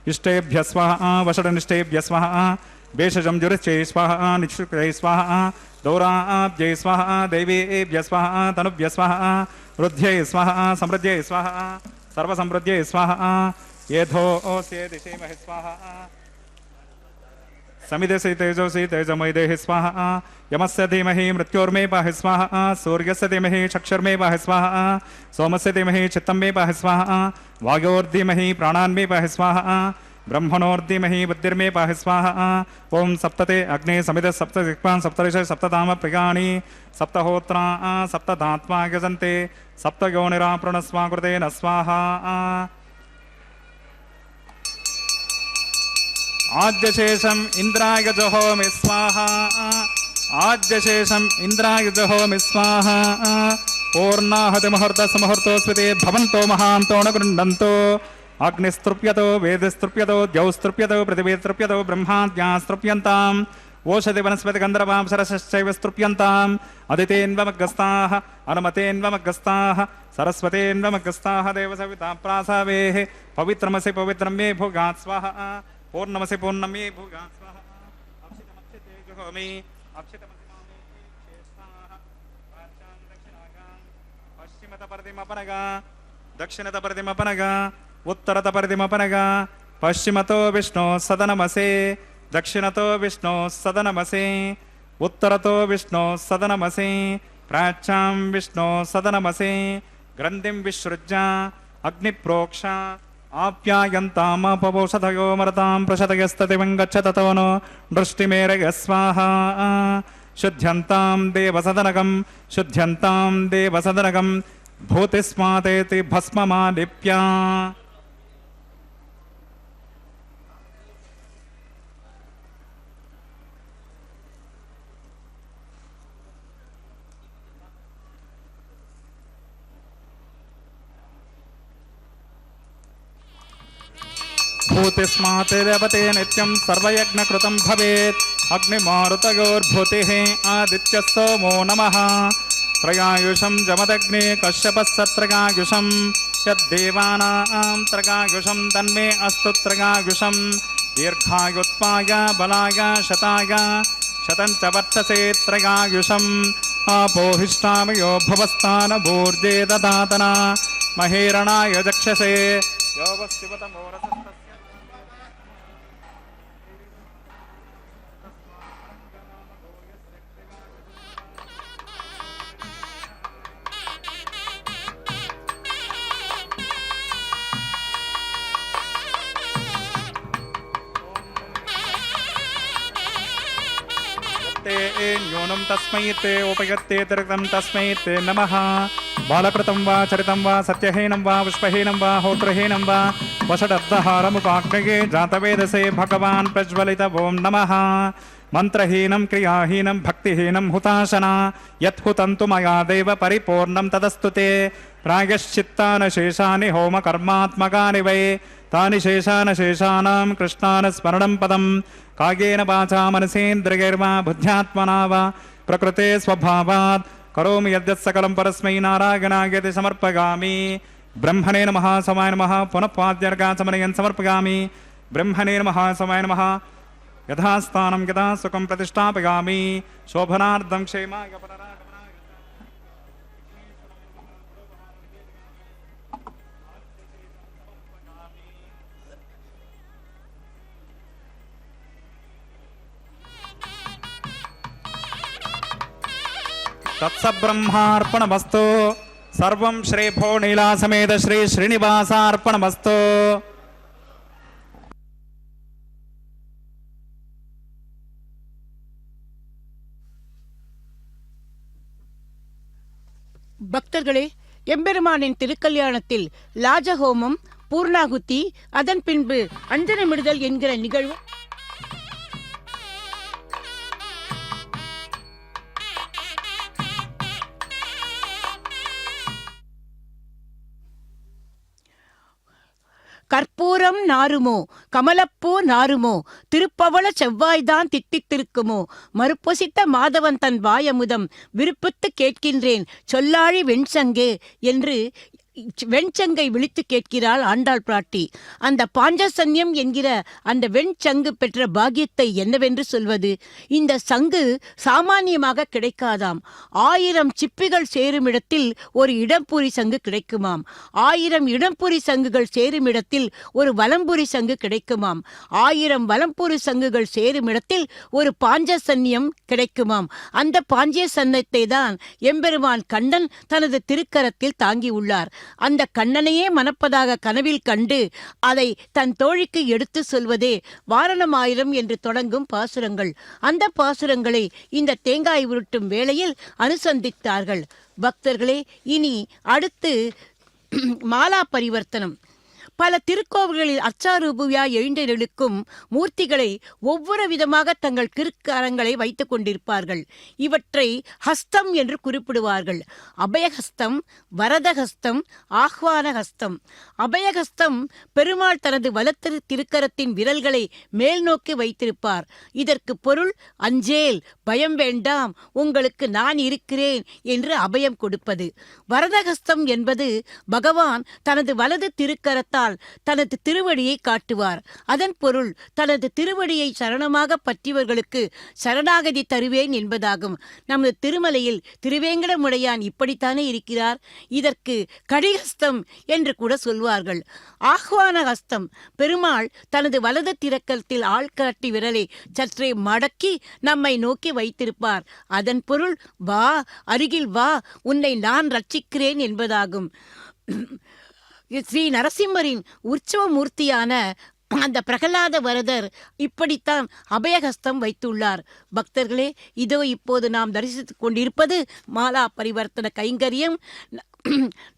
ఇష్టేభ్య స్వాహ వషడనిష్టేభ్య స్వాహ భేషజం జురిశ్చై స్వాహ నిశ్చుక్తై స్వాహ దౌరాభ్యై స్వాహ దైవేభ్య స్వాహ తనుభ్య స్వాహ వృద్ధ్యై స్వాహ సమృద్ధ్యై స్వాహ सर्वसमृद्ध्ये स्वाहा येधो ओस्ये दिशेमहि स्वाहा समिदसि तेजोसि तेजमयदेहि स्वाहा यमस्य धीमहि मृत्योर्मे पाहि स्वाहा सूर्यस्य धीमहि चक्षुर्मे पाहि स्वाहा सोमस्य धीमहि चित्तं मे पाहि स्वाहा वायोर्धीमहि प्राणान्मे पाहि स्वाहा ब्रह्मणोर्धीमहि बुद्धिर्मे पाहि स्वाहा ओम सप्तते अग्ने समिद सप्त दिक्पान् सप्तऋष सप्तधाम प्रियाणि सप्तहोत्रा सप्तधात्मा यजन्ते सप्तयोनिराप्रणस्वाकृते न स्वाहा आद्यशेषम् इन्द्राय जहोमि स्वाहा आद्यशेषम् इन्द्राय जहोमि स्वाहा पूर्णाहति मुहूर्तसमुहूर्तो स्मृते भवन्तो महान्तो न गृह्णन्तो अग्निस्तृप्यतो वेदस्तृप्यतो द्यौस्तृप्यतो पृथिवीस्तृप्यतो ब्रह्माद्यास्तृप्यन्ताम् ओषधि वनस्पति गन्धर्वांसरश्चैव स्तृप्यन्ताम् अदितेन्वमग्गस्ताः अनुमतेन्वमग्गस्ताः सरस्वतेन्वमग्गस्ताः देवसविता प्रासावेः पवित्रमसि पवित्रं मे भोगात् स्वाहा पूर्णमसि पूर्णमे भोगात् स्वाहा अक्षितमक्षिते जुहोमि अक्षितमसि मामे शेषाः प्राच्यां दक्षिणागां पश्चिमतपरदिमपनगा दक्षिणतपरदिमपनगा उत्तरतपरदिमपनगा पश्चिमतो विष्णो सदनमसे दक्षिणतो विष्णो सदनमसे उत्तरतो विष्णो सदनमसे प्राच्यां विष्णो सदनमसे ग्रन्थिं विसृज्य अग्निप्रोक्ष आप्यायन्तामपवोषधयो मरतां प्रशतयस्ततिवं गच्छततो नो दृष्टिमेरय स्वाहा शुद्ध्यन्तां देवसदनकं शुद्ध्यन्तां देवसदनकं भूतिस्मातेति भस्ममालिप्य भूतिस्मातिरवते नित्यं सर्वयज्ञकृतं भवेत् अग्निमारुतयोर्भूतिः आदित्यः सोमो नमः त्रयायुषं जमदग्ने कश्यपस्सत्रयायुषं यद्देवानां त्रयायुषं तन्मे अस्तु त्रयायुषं दीर्घायुत्पाय बलाय शताय शतं च वर्तसे त्रयायुषम् आपोहिष्टामयो भवस्तानभूर्जे ददातना महेरणाय जक्षसे योगस्तिवतमोरसस्तस्य न्यूनं तस्मै ते उपयत्ते तिरकं तस्मै ते नमः बालकृतं वा चरितं वा सत्यहीनं वा पुष्पहीनं वा होत्रहीनं वा वषडर्धहारमुपाग्नये जातवेदसे भगवान् प्रज्वलित ॐ नमः मन्त्रहीनं क्रियाहीनं भक्तिहीनं हुताशना यत्हुतं तु मया देव परिपूर्णं तदस्तु ते प्रायश्चित्तानशेषानि होमकर्मात्मकानि वै तानि शेषानशेषाणां कृष्णानुस्मरणं पदं कायेन वाचा मनसेन्द्रियैर्वा बुद्ध्यात्मना वा प्रकृते स्वभावात् करोमि यद्यत् सकलं परस्मै नारायणायति समर्पयामि ब्रह्मणे नमः समाय नमः पुनः पाद्यर्गाचमनयन् समर्पयामि ब्रह्मणे नमः समाय नमः यथास्थानं यथा सुखं प्रतिष्ठापयामि शोभनार्थं क्षेमाय पुनरागमनाय तत्सब्रह्मार्पणमस्तु सर्वं श्री भो नीलासमेत श्री श्रीनिवासार्पणमस्तु பக்தர்களே, எம்பெருமானின் திருக்கல்யாணத்தில் லாஜஹோமம், பூர்ணாகுதி, அதன் பின்பு அஞ்சனமிடுதல் என்கிற நிகழ்வு கற்பூரம் நாருமோ, கமலப்பூ நாருமோ, திருப்பவள செவ்வாய்தான் தித்தித்திருக்குமோ, மறுப்பொசித்த மாதவன் தன் வாயமுதம் விருப்பித்து கேட்கின்றேன் சொல்லாழி வெண்சங்கே என்று வெண்சங்கை விழித்து கேட்கிறாள் ஆண்டாள் பிராட்டி. அந்த பாஞ்சசன்யம் என்கிற அந்த வெண்சங்கு பெற்ற பாக்கியத்தை என்னவென்று சொல்வது? இந்த சங்கு சாமானியமாக கிடைக்காதாம். 1000 சிப்பிகள் சேரும் இடத்தில் ஒரு இடம்புரி சங்கு கிடைக்குமாம். 1000 இடம்புரி சங்குகள் சேரும் இடத்தில் ஒரு வலம்புரி சங்கு கிடைக்குமாம். 1000 வலம்புரி சங்குகள் சேரும் இடத்தில் ஒரு பாஞ்சசன்யம் கிடைக்குமாம். அந்த பாஞ்சசன்யத்தை தான் எம்பெருமான் கண்ணன் தனது திருக்கரத்தில் தாங்கியுள்ளார். அந்த கண்ணனையே மணப்பதாக கனவில் கண்டு அதை தன் தோழிக்கு எடுத்து சொல்வதே வாரணமாயிரம் என்று தொடங்கும் பாசுரங்கள். அந்த பாசுரங்களை இந்த தேங்காய் உருட்டும் வேளையில் அனுசந்தித்தார்கள். பக்தர்களே, இனி அடுத்து மாலா பரிவர்த்தனம். பல திருக்கோவில்களில் அர்ச்சாரூபியா எழுந்தெழுக்கும் மூர்த்திகளை ஒவ்வொரு விதமாக தங்கள் திருக்கரங்களை வைத்துக் கொண்டிருப்பார்கள். இவற்றை ஹஸ்தம் என்று குறிப்பிடுவார்கள். அபயஹஸ்தம், வரதஹஸ்தம், ஆஹ்வான ஹஸ்தம். அபயஹஸ்தம் பெருமாள் தனது வலத்து திருக்கரத்தின் விரல்களை மேல் நோக்கி வைத்திருப்பார். இதற்கு பொருள் அஞ்சேல், பயம் வேண்டாம், உங்களுக்கு நான் இருக்கிறேன் என்று அபயம் கொடுப்பது. வரதஹஸ்தம் என்பது பகவான் தனது வலது திருக்கரத்தால் தனது திருவடியை காட்டுவார். அதன் பொருள் தனது திருவடியை சரணமாக பற்றியவர்களுக்கு சரணாகதி தருவேன் என்பதாகும். நமது திருமலையில் திருவேங்கடமுடையான் இப்படித்தானே இருக்கிறார். இதற்கு கடிஹஸ்தம் என்று கூட சொல்வார்கள். ஆஹ்வான ஹஸ்தம், பெருமாள் தனது வலது திறக்கத்தில் ஆள்காட்டி விரலை சற்றே மடக்கி நம்மை நோக்கி வைத்திருப்பார். அதன் பொருள் வா, அருகில் வா, உன்னை நான் ரட்சிக்கிறேன் என்பதாகும். ஸ்ரீ நரசிம்மரின் உற்சவ மூர்த்தியான அந்த பிரகலாத வரதர் இப்படித்தான் அபயஹஸ்தம் வைத்துள்ளார். பக்தர்களே, இதோ இப்போது நாம் தரிசித்துக் கொண்டிருப்பது மாலா பரிவர்த்தன கைங்கரியம்.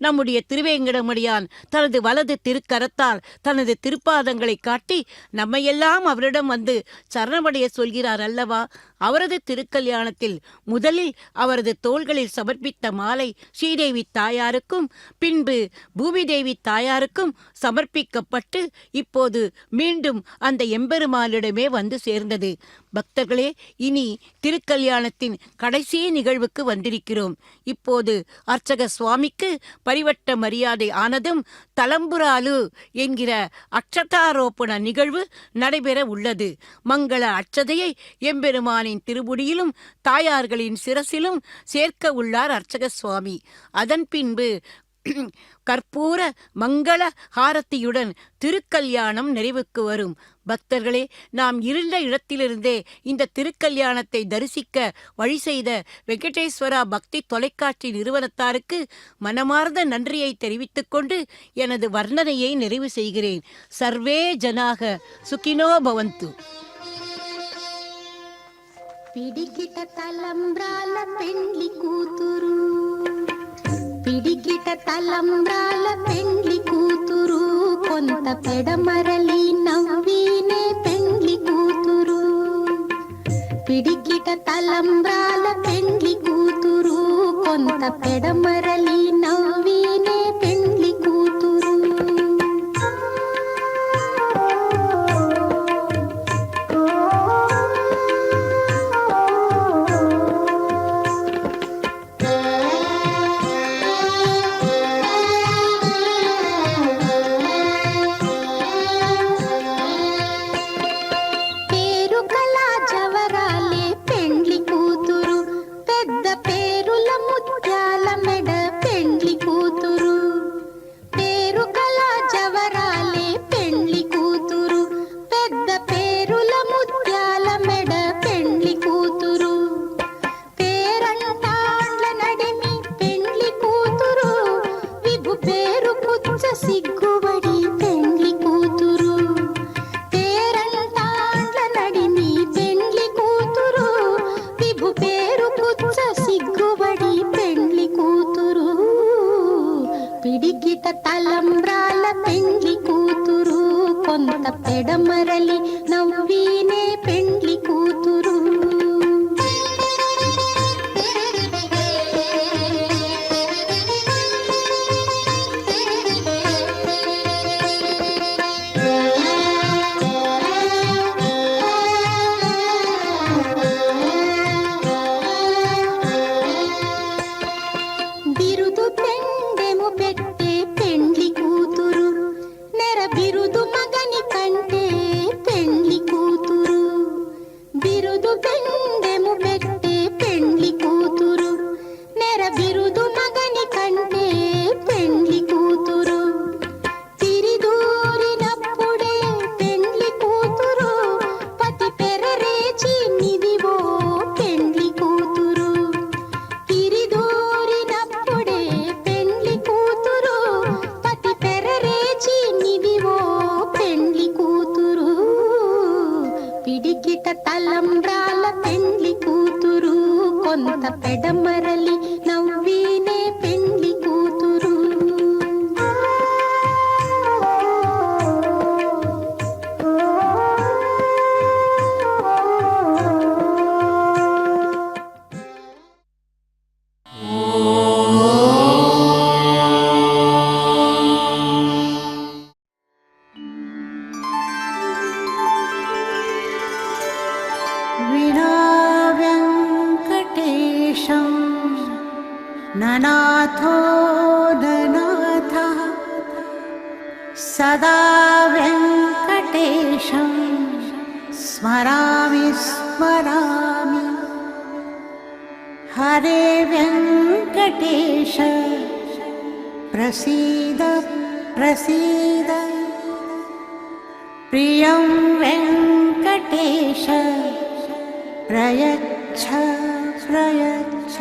நம்முடைய திருவேங்கடமுடையான் தனது வலது திருக்கரத்தால் தனது திருப்பாதங்களை காட்டி நம்மையெல்லாம் அவரிடம் வந்து சரணமடைய சொல்கிறார் அல்லவா. அவரது திருக்கல்யாணத்தில் முதலில் அவரது தோள்களில் சமர்ப்பித்த மாலை ஸ்ரீதேவி தாயாருக்கும் பின்பு பூமிதேவி தாயாருக்கும் சமர்ப்பிக்கப்பட்டு இப்போது மீண்டும் அந்த எம்பெருமானிடமே வந்து சேர்ந்தது. பக்தர்களே, இனி திருக்கல்யாணத்தின் கடைசி நிகழ்வுக்கு வந்திருக்கிறோம். இப்போது அர்ச்சக சுவாமிக்கு பரிவட்ட மரியாதை ஆனதும் தலம்புராலு என்கிற அக்ஷதாரோபண நிகழ்வு நடைபெற உள்ளது. மங்கள அட்சதையை எம்பெருமானின் திருமுடியிலும் தாயார்களின் சிரசிலும் சேர்க்க உள்ளார் அர்ச்சக சுவாமி. அதன் பின்பு கற்பூர மங்கள ஹாரத்தியுடன் திருக்கல்யாணம் நிறைவுக்கு வரும். பக்தர்களே, நாம் இருந்த இடத்திலிருந்தே இந்த திருக்கல்யாணத்தை தரிசிக்க வழி செய்த வெங்கடேஸ்வரா பக்தி தொலைக்காட்சி நிறுவனத்தாருக்கு மனமார்ந்த நன்றியை தெரிவித்துக் கொண்டு எனது வர்ணனையை நிறைவு செய்கிறேன். சர்வே ஜனாக சுகினோ பவந்து. పిడికిట తలంబ్రాల పెండ్లి కూతురు, పిడికిట తలంబ్రాల పెండ్లి కూతురు, కొంత పెడమరలి నవ్వినే పెండ్లి కూతురు. పిడికిట తలంబ్రాల పెండ్లి కూతురు, కొంత పెడమరలి నవ్వినే పెండ్లి కూతురు. పిడికిట తలంబ్రాల పెండ్లి కూతురు, కొంత పెడమరలి నవ్వినే పెండ్లి కూతురు. బిరుదు పెండెము పెట్టే బిరుదు మగని కంటే పెండ్లి కూతురు, బిరుదు పెండెము పెట్టే పెండ్లి కూతురు, నెర బిరుదు మగని కంటే పెండ్లి కూతురు, తిరిదూరినప్పుడే పెండ్లి కూతురు, పతి పెరరేచి నిదివో పెండ్లి కూతురు, తిరిదూరినప్పుడే పెండ్లి కూతురు, పతి పెరరేచి నిదివో పెండ్లి కూతురు, పిడికిట తలంబ్రాల పెండ్లి కూతురు, కొంత పెడమరలి నవ్వీనే పెండ్లి కూతురు. विना वेङ्कटेशं ननाथो ननाथः सदा वेङ्कटेशं स्मरामि स्मरामि हरे वेङ्कटेश प्रसीद प्रसीद प्रियं वेङ्कटेश प्रयच्छ प्रयच्छ